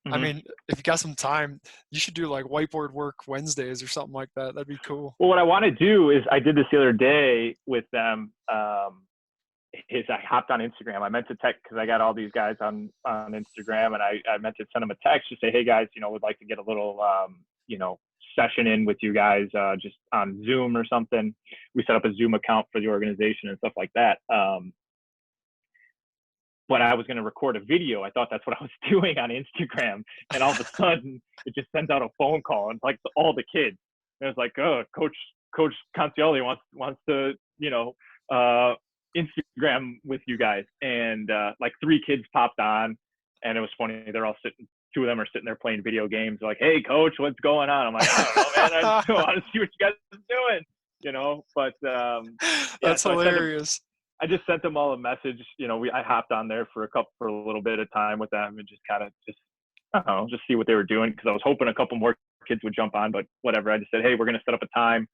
I mean, if you got some time, you should do like whiteboard work Wednesdays or something like that. That'd be cool. Well, what I want to do is I did this the other day with them. Is I hopped on Instagram. I meant to text because I got all these guys on Instagram, and I meant to send them a text to say, hey guys, would like to get a little, session in with you guys just on Zoom or something. We set up a Zoom account for the organization and stuff like that. But I was going to record a video. I thought that's what I was doing on Instagram. And all of a sudden, it just sends out a phone call and like all the kids. And it's like, oh, Coach Concialdi wants to, Instagram with you guys. And like 3 kids popped on, and it was funny. They're all sitting. 2 of them are sitting there playing video games. They're like, hey, Coach, what's going on? I'm like, I don't know, man. I just want to see what you guys are doing, But that's hilarious. I just sent them all a message. I hopped on there for a little bit of time with them and just kind of I don't know, just see what they were doing, because I was hoping a couple more kids would jump on, but whatever. I just said, hey, we're going to set up a time.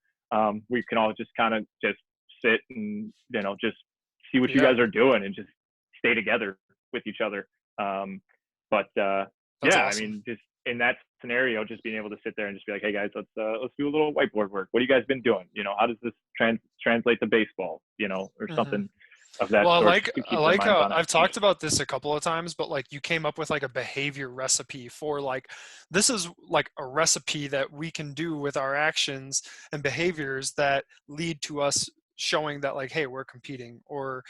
We can all just kind of just sit and, just see what you guys are doing and just stay together with each other. Awesome. I mean, just in that scenario, just being able to sit there and just be like, hey guys, let's do a little whiteboard work. What have you guys been doing? How does this translate to baseball, or something of that sort. I like how I've talked about this a couple of times, but like you came up with like a behavior recipe for like, this is like a recipe that we can do with our actions and behaviors that lead to us showing that like, hey, we're competing, or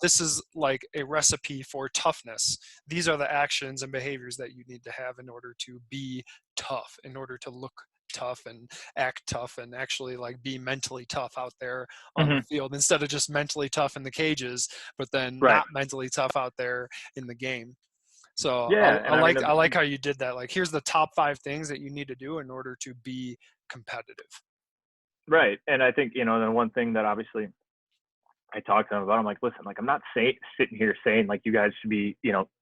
this is like a recipe for toughness. These are the actions and behaviors that you need to have in order to be tough, in order to look tough and act tough and actually like be mentally tough out there on the field, instead of just mentally tough in the cages, but then not mentally tough out there in the game. So yeah, I like how you did that. Like, here's the top 5 things that you need to do in order to be competitive. Right. And I think, the one thing that obviously I talked to them about, I'm like, listen, like, I'm not sitting here saying like you guys should be,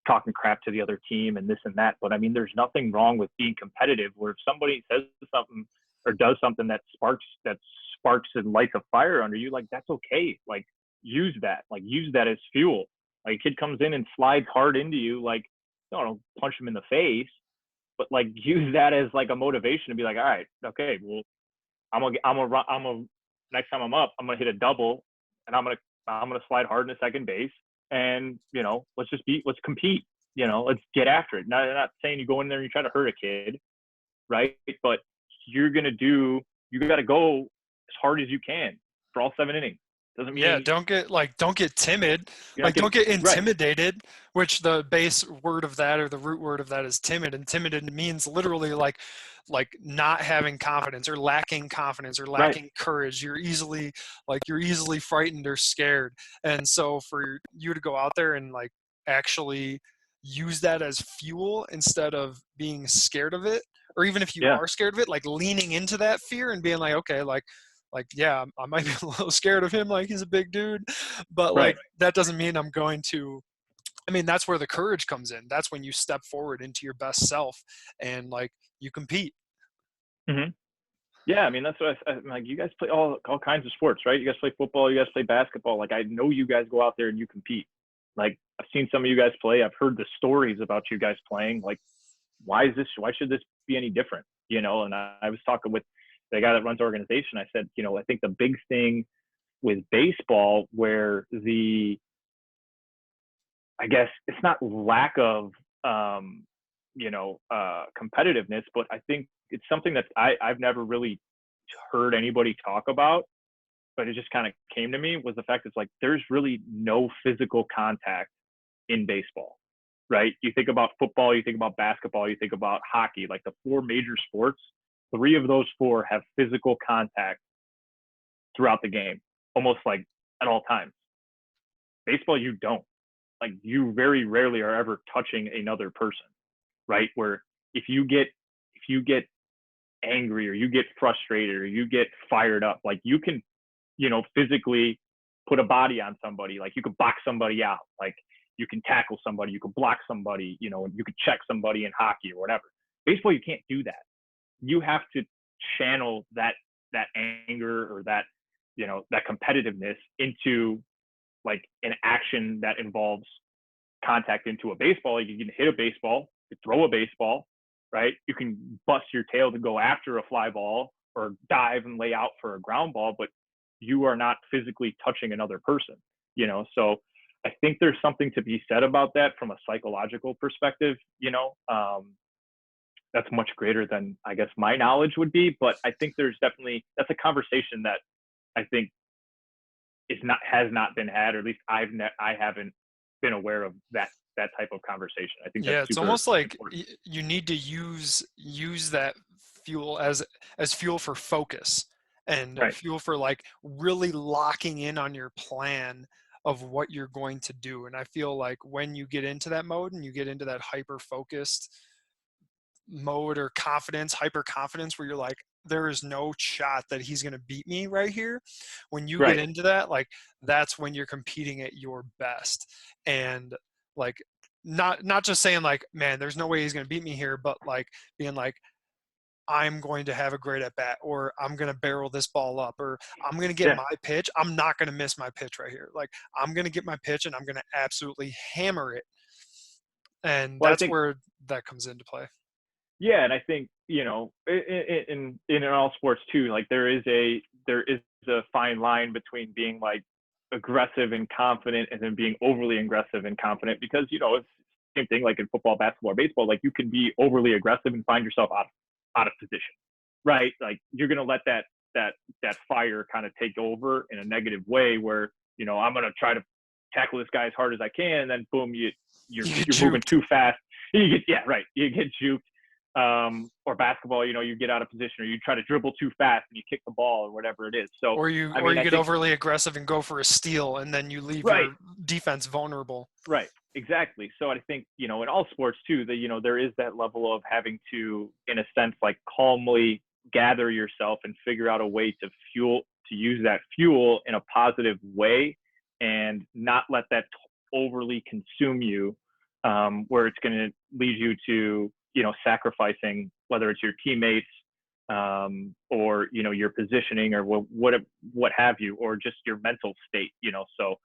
talking crap to the other team and this and that. But I mean, there's nothing wrong with being competitive, where if somebody says something or does something that sparks and lights a fire under you, like, that's okay. Like, use that as fuel. Like, a kid comes in and slides hard into you, like, don't punch him in the face, but like use that as like a motivation to be like, all right, okay, well, I'm gonna next time I'm up, I'm gonna hit a double, and I'm gonna slide hard in the second base, and let's compete, let's get after it. Not saying you go in there and you try to hurt a kid, right? But you got to go as hard as you can for all 7 innings. Doesn't mean don't get timid. Like, don't get intimidated, right. Which the base word of that, or the root word of that, is timid. And timid means literally like not having confidence, or lacking confidence, or lacking courage. You're easily frightened or scared. And so for you to go out there and like actually use that as fuel instead of being scared of it, or even if you are scared of it, like leaning into that fear and being like, okay, yeah, I might be a little scared of him, like he's a big dude, but like that doesn't mean I'm going to. I mean, that's where the courage comes in. That's when you step forward into your best self and like you compete. Mm-hmm. Yeah, I mean, that's what I'm like. You guys play all kinds of sports, right? You guys play football, you guys play basketball. Like, I know you guys go out there and you compete. Like, I've seen some of you guys play. I've heard the stories about you guys playing. Like, why should this be any different? And I was talking with the guy that runs the organization. I said, I think the big thing with baseball where I guess it's not lack of, competitiveness, but I think it's something that I've never really heard anybody talk about, but it just kind of came to me was the fact it's like, there's really no physical contact in baseball, right? You think about football, you think about basketball, you think about hockey, like the four major sports, three of those four have physical contact throughout the game, almost like at all times. Baseball, you don't. Like, you very rarely are ever touching another person, right? Where if you get angry or you get frustrated or you get fired up, like you can, physically put a body on somebody. Like you could box somebody out. Like you can tackle somebody, you can block somebody, you could check somebody in hockey or whatever. Baseball, you can't do that. You have to channel that anger or that, that competitiveness into like an action that involves contact into a baseball. You can hit a baseball, you can throw a baseball, right? You can bust your tail to go after a fly ball or dive and lay out for a ground ball, but you are not physically touching another person, So I think there's something to be said about that from a psychological perspective, that's much greater than I guess my knowledge would be, but I think that's a conversation that I think has not been had, or at least I haven't been aware of that type of conversation. I think that's Yeah, it's super almost like important. you need to use that fuel as fuel for focus and Right. fuel for like really locking in on your plan of what you're going to do. And I feel like when you get into that mode and you get into that hyper focused mode or hyper confidence where you're like, there is no shot that he's going to beat me right here. When you get Right. into that, like that's when you're competing at your best. And like not just saying like, man, there's no way he's going to beat me here, but like being like, I'm going to have a great at bat, or I'm going to barrel this ball up, or I'm going to get Yeah. my pitch. I'm not going to miss my pitch right here. Like I'm going to get my pitch and I'm going to absolutely hammer it. And Well, I that's think, where that comes into play. yeah, and I think in all sports too, like there is a fine line between being like aggressive and confident and then being overly aggressive and confident, because it's the same thing like in football, basketball, or baseball. Like you can be overly aggressive and find yourself out of position, right? Like you're gonna let that fire kind of take over in a negative way, where I'm gonna try to tackle this guy as hard as I can, and then boom, You get you're moving juked. too fast. You get juked. Or basketball, you get out of position, or you try to dribble too fast and you kick the ball or whatever it is. So, Or you I or mean, you I get think, overly aggressive and go for a steal, and then you leave right, your defense vulnerable. right, exactly. So I think, in all sports too, that, there is that level of having to, in a sense, like calmly gather yourself and figure out a way to use that fuel in a positive way and not let that overly consume you, where it's going to lead you to, sacrificing, whether it's your teammates, or your positioning, or what have you, or just your mental state. So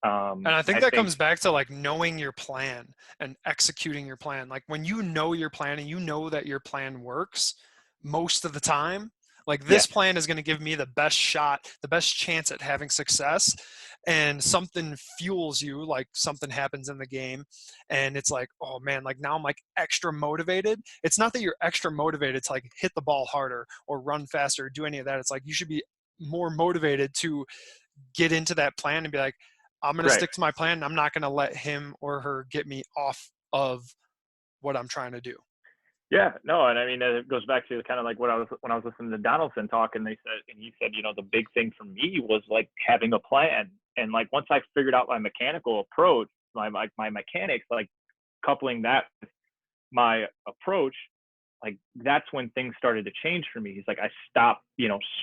And I think I that think, comes back to like knowing your plan and executing your plan. Like when you know your plan and you know that your plan works most of the time, like yeah, this plan is going to give me the best shot, the best chance at having success. And something fuels you, like something happens in the game and it's like, oh man, like now I'm like extra motivated. It's not that you're extra motivated to like hit the ball harder or run faster or do any of that. It's like you should be more motivated to get into that plan and be like, I'm going to right. stick to my plan. And I'm not going to let him or her get me off of what I'm trying to do. Yeah, no, and I mean it goes back to kind of like when I was listening to Donaldson talk, and he said, the big thing for me was like having a plan, and like once I figured out my mechanical approach, my mechanics, like coupling that with my approach, like that's when things started to change for me. He's like, I stopped,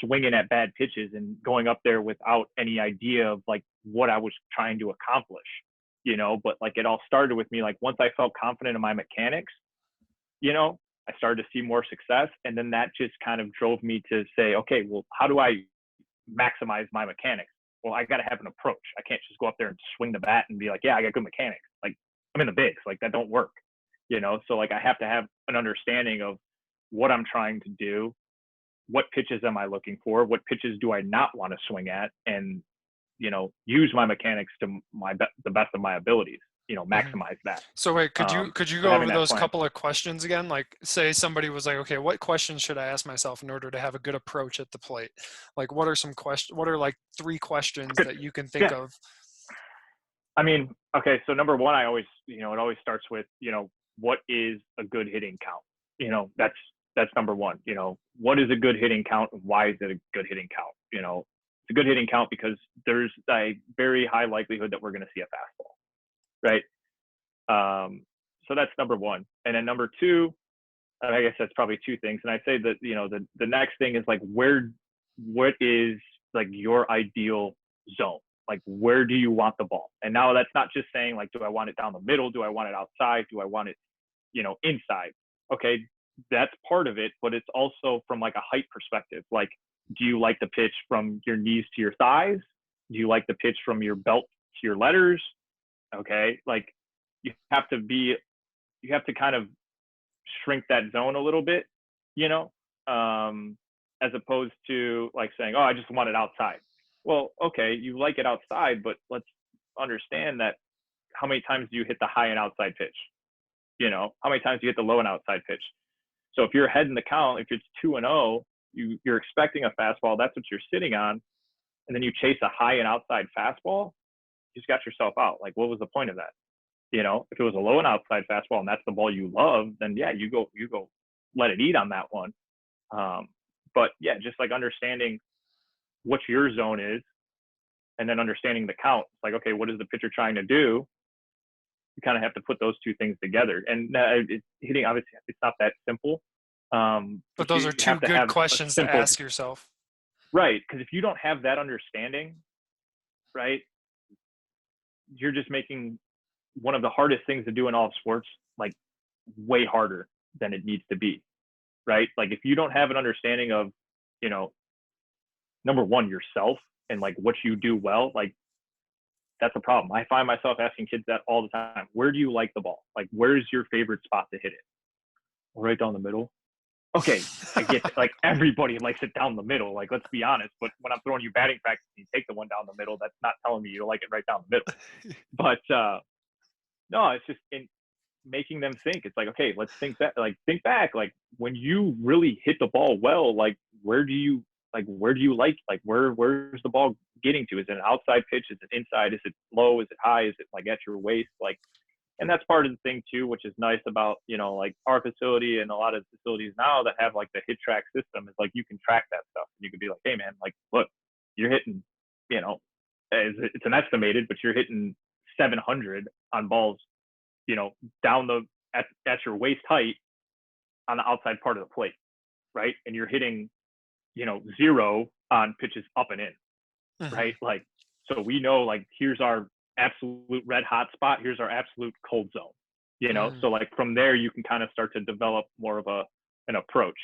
swinging at bad pitches and going up there without any idea of like what I was trying to accomplish, but like it all started with me. Like once I felt confident in my mechanics, I started to see more success. And then that just kind of drove me to say, okay, well, how do I maximize my mechanics? well, I got to have an approach. I can't just go up there and swing the bat and be like, yeah, I got good mechanics. Like, I'm in the bigs. Like, that don't work, you know? So, like, I have to have an understanding of what I'm trying to do. What pitches am I looking for? What pitches do I not want to swing at? And, you know, use my mechanics to the best of my abilities, you know, Mhm. maximize that. So wait, could you So go having over that those plan. couple of questions again? Like, say somebody was like, okay, what questions should I ask myself in order to have a good approach at the plate? Like, what are some questions? What are like 3 questions that you can think Yeah. of? I mean, okay. So number one, I always, you know, it always starts with, you know, what is a good hitting count? You know, that's number one. You know, what is a good hitting count? And why is it a good hitting count? You know, it's a good hitting count because there's a very high likelihood that we're going to see a fastball, right? So that's number one. And then number two, I guess that's probably two things. And I'd say that, you know, the next thing is like, what is like your ideal zone? Like, where do you want the ball? And now that's not just saying like, do I want it down the middle? Do I want it outside? Do I want it, you know, inside? Okay. That's part of it, but it's also from like a height perspective. Like, do you like the pitch from your knees to your thighs? Do you like the pitch from your belt to your letters? Okay. Like, you have to be, you have to kind of shrink that zone a little bit, you know, as opposed to like saying, oh, I just want it outside. Well, okay, you like it outside, but let's understand that how many times do you hit the high and outside pitch? You know, how many times do you hit the low and outside pitch? So if you're ahead in the count, if it's 2-0, you're expecting a fastball, that's what you're sitting on, and then you chase a high and outside fastball, you just got yourself out. Like, what was the point of that? You know, if it was a low and outside fastball and that's the ball you love, then yeah, you go let it eat on that one. But yeah, just like understanding what your zone is and then understanding the count. It's like, okay, what is the pitcher trying to do? You kind of have to put those two things together. And hitting, obviously, it's not that simple. But But those you are two have to good have a questions to simple, ask yourself. right? Because if you don't have that understanding, right, you're just making one of the hardest things to do in all of sports like way harder than it needs to be, right? Like if you don't have an understanding of, you know, number one, yourself and like what you do well, like that's a problem. I find myself asking kids that all the time. Where do you like the ball? Like, where's your favorite spot to hit it? Right down the middle. Okay, I get it. Like everybody likes it down the middle. Like, let's be honest. But when I'm throwing you batting practice, and you take the one down the middle. That's not telling me you like it right down the middle. But no, it's just in making them think. It's like, okay, let's think that. Like, think back. Like when you really hit the ball well, like where do you like where's the ball getting to? Is it an outside pitch? Is it inside? Is it low? Is it high? Is it like at your waist? Like, and that's part of the thing too, which is nice about, you know, like our facility and a lot of facilities now that have like the hit track system is like you can track that stuff. You could be like, hey man, like look, you're hitting, you know, it's an estimated, but you're hitting 700 on balls, you know, down at your waist height on the outside part of the plate, right? And you're hitting, you know, 0 on pitches up and in, right? Mhm. Like, so we know like here's our absolute red hot spot, here's our absolute cold zone, you know. Mhm. So like from there you can kind of start to develop more of an approach,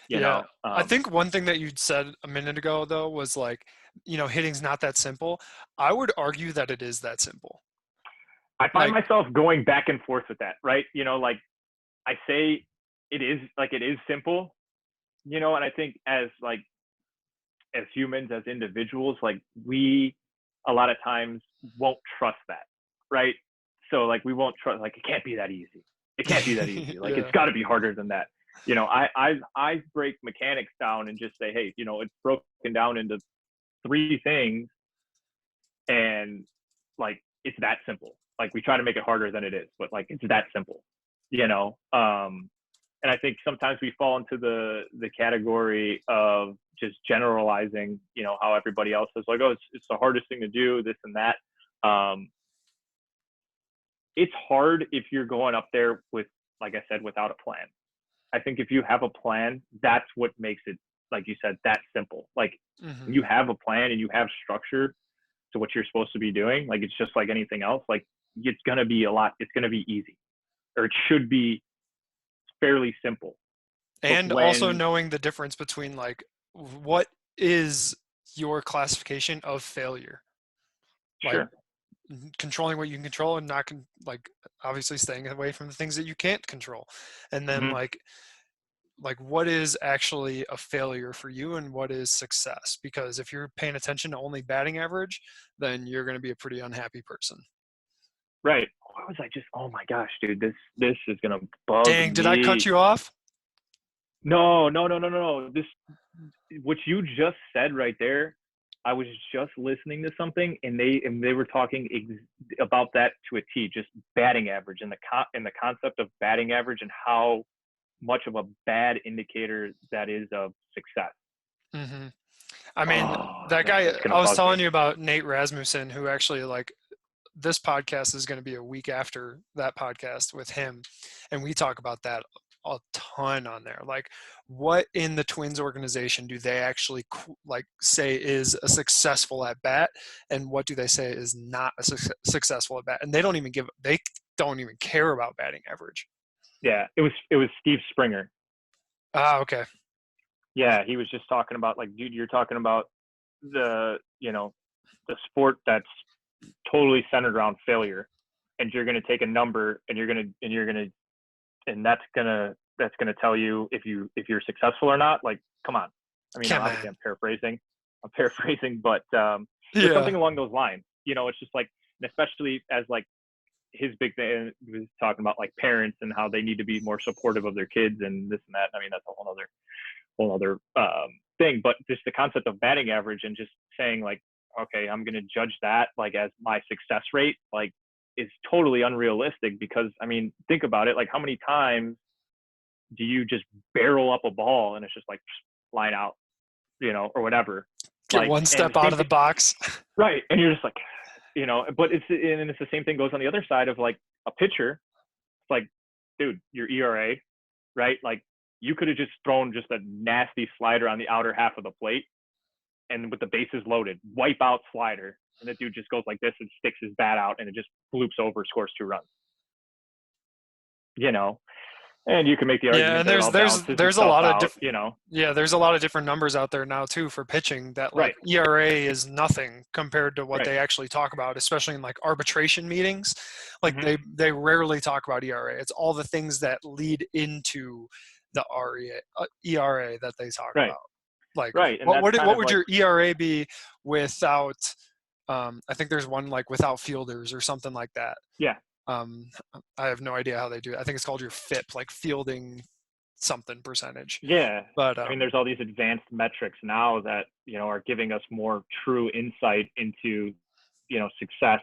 you Yeah. know. I think one thing that you said a minute ago though was like, hitting's not that simple. I would argue that it is that simple. I find Like, myself going back and forth with that, right? You know, like I say it is simple, you know, and I think as humans, as individuals, like we a lot of times won't trust that, right? So like we won't trust, like it can't be that easy. It can't be that easy. Like it's yeah. got to be harder than that. You know, I break mechanics down and just say, hey, you know, it's broken down into 3 things, and like it's that simple. Like we try to make it harder than it is, but like it's that simple. You know, and I think sometimes we fall into the category of just generalizing, you know, how everybody else is like, oh, it's the hardest thing to do, this and that. Um, it's hard if you're going up there with, like I said, without a plan. I think if you have a plan, that's what makes it, like you said, that simple. Like when Hmm. you have a plan and you have structure to what you're supposed to be doing, like it's just like anything else. Like it's gonna be it's gonna be easy, or it should be fairly simple. But And also when knowing the difference between like what is your classification of failure? like Sure. controlling what you can control and not like obviously staying away from the things that you can't control. And then Hmm. like what is actually a failure for you and what is success? Because if you're paying attention to only batting average, then you're going to be a pretty unhappy person. Right. What was I just? Oh my gosh, dude, this is gonna bug Dang, did I cut me. you off? No, no, no, no, no, no. This what you just said right there. I was just listening to something, and they were talking about that to a T, just batting average and the concept of batting average and how much of a bad indicator that is of success. Hmm. I mean, Oh that man, guy, it's gonna I was bug telling me. you about Nate Rasmussen, who actually like this podcast is going to be a week after that podcast with him. And we talk about that a ton on there. Like, what in the Twins organization do they actually like say is a successful at bat, and what do they say is not a successful at bat? And they don't even care about batting average. Yeah, it was Steve Springer. Ah, okay. Yeah, he was just talking about, like, dude, you're talking about the the sport that's totally centered around failure, and you're going to take a number and that's going to tell you if you're successful or not. Like, come on. I mean, Come obviously on. I'm paraphrasing, but it was Yeah. something along those lines. It's just like, and especially as like his big thing he was talking about, like, parents and how they need to be more supportive of their kids and this and that. I mean, that's a whole other thing, but just the concept of batting average and just saying, like, okay, I'm going to judge that like as my success rate, like, is totally unrealistic. Because I mean, think about it, like, how many times do you just barrel up a ball and it's just like line out, or whatever, Get like, one and the step out same of the thing, box. right? And you're just like, but it's the same thing goes on the other side of, like, a pitcher. It's like, dude, your ERA, right? Like, you could have just thrown just a nasty slider on the outer half of the plate, and with the bases loaded, wipe out slider, and the dude just goes like this and sticks his bat out, and it just bloops over, scores 2 runs. You know, and you can make the Yeah, argument and that it all balances there's a itself lot of out. different. Yeah, there's a lot of different numbers out there now too for pitching that like Right, ERA is nothing compared to what right. they actually talk about, especially in like arbitration meetings. Like Hmm. they rarely talk about ERA. It's all the things that lead into the ERA that they talk Right, about. Like right, and that's kind what of would like, your ERA be without I think there's one like without fielders or something like that. yeah, Um, I have no idea how they do it. I think it's called your FIP, like fielding something percentage. yeah. But I mean, there's all these advanced metrics now that are giving us more true insight into success,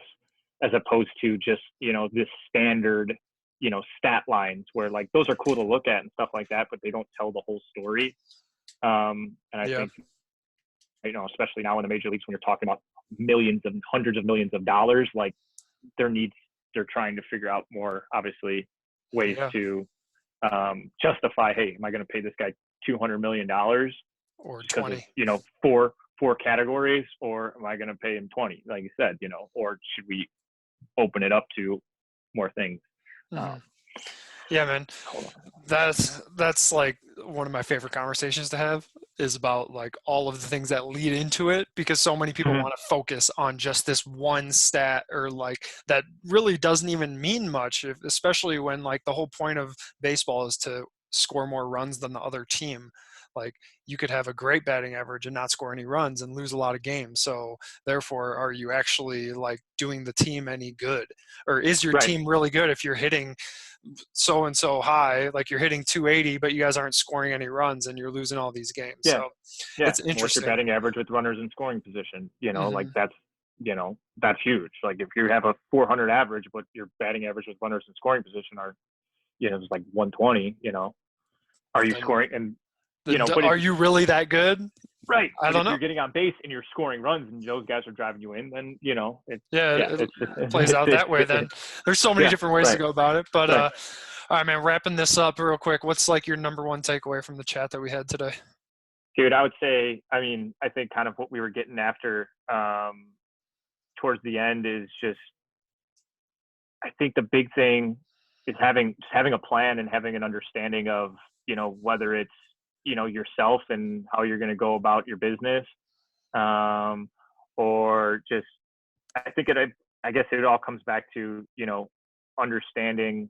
as opposed to just this standard stat lines, where, like, those are cool to look at and stuff like that, but they don't tell the whole story. And I yeah, think, especially now in the major leagues, when you're talking about millions and hundreds of millions of dollars, like, they're trying to figure out more, obviously, ways yeah, to justify, hey, am I going to pay this guy $200 million or because of 20. four categories, or am I going to pay him 20, like you said, or should we open it up to more things? Um, Hmm. Yeah, man. hold on. That's like one of my favorite conversations to have is about like all of the things that lead into it because so many people Mhm. want to focus on just this one stat or like that really doesn't even mean much, especially when like the whole point of baseball is to score more runs than the other team. Like you could have a great batting average and not score any runs and lose a lot of games. So therefore, are you actually like doing the team any good? Or is your Right. team really good if you're hitting so and so high, like you're hitting 280, but you guys aren't scoring any runs and you're losing all these games. Yeah. So Yeah. it's What's your interesting. batting average with runners in scoring position? Like, Hmm. that's huge. Like, if you have a 400 average, but your batting average with runners in scoring position are, it's like 120, are you Then, scoring? And, then but if, are you really that good? right. I But don't if know. you're getting on base and you're scoring runs and those guys are driving you in, then, it's, Yeah, yeah, it plays out that way. Then it's there's so many yeah, different ways to right, go about it. But right. all right, man. Wrapping this up real quick. What's like your number one takeaway from the chat that we had today? Dude, I would say, I mean, I think kind of what we were getting after towards the end is just, I think the big thing is having a plan and having an understanding of, whether it's, yourself and how you're going to go about your business, or just I think I guess it all comes back to, understanding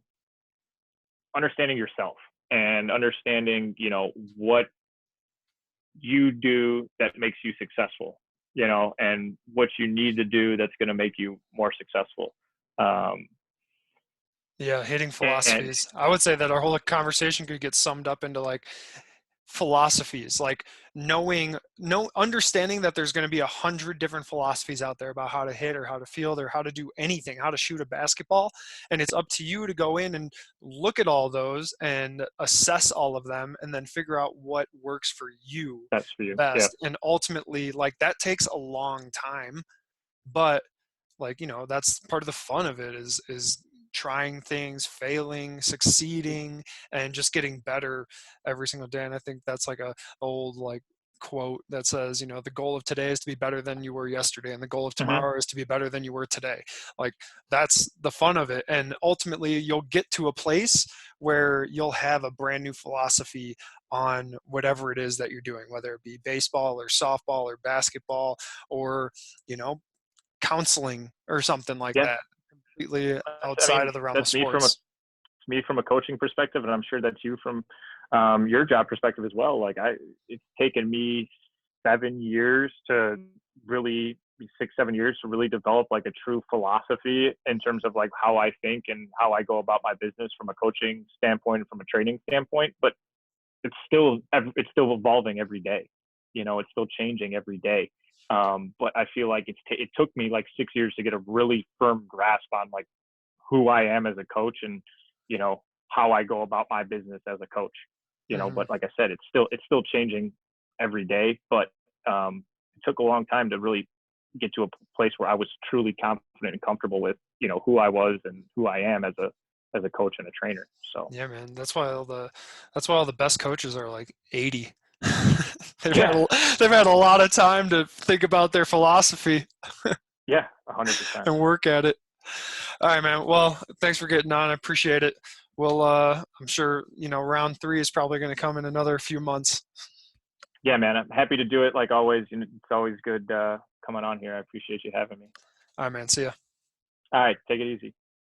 understanding yourself and understanding, what you do that makes you successful, and what you need to do that's going to make you more successful. Um, Yeah, hitting and philosophies. I would say that our whole conversation could get summed up into like philosophies, like understanding that there's going to be 100 different philosophies out there about how to hit or how to field or how to do anything, how to shoot a basketball. And it's up to you to go in and look at all those and assess all of them and then figure out what works for you that's for you. Yeah. best. And ultimately, like, that takes a long time, but like, that's part of the fun of it, is trying things, failing, succeeding, and just getting better every single day. And I think that's like a old like quote that says, the goal of today is to be better than you were yesterday, and the goal of Mm-hmm. tomorrow is to be better than you were today. Like, that's the fun of it. And ultimately you'll get to a place where you'll have a brand new philosophy on whatever it is that you're doing, whether it be baseball or softball or basketball, or you know counseling or something like Yeah. that, completely I outside mean, of the realm of that's sports. me from a coaching perspective, and I'm sure that's you from your job perspective as well. Like it's taken me 7 years to really 6, 7 years to really develop like a true philosophy in terms of like how I think and how I go about my business from a coaching standpoint and from a training standpoint. But it's still evolving every day. It's still changing every day. But I feel like it took me like 6 years to get a really firm grasp on like who I am as a coach and how I go about my business as a coach. Hmm. But like I said, it's still changing every day. But it took a long time to really get to a place where I was truly confident and comfortable with who I was and who I am as a coach and a trainer. So Yeah, man. That's why all the best coaches are like 80. they've had yeah, a, they've had a lot of time to think about their philosophy yeah, 100%. and work at it. All right, man. Well, thanks for getting on. I appreciate it. Well, I'm sure round three is probably going to come in another few months. Yeah, man, I'm happy to do it. Like always, it's always good coming on here. I appreciate you having me. All right, man. See ya. All right, take it easy.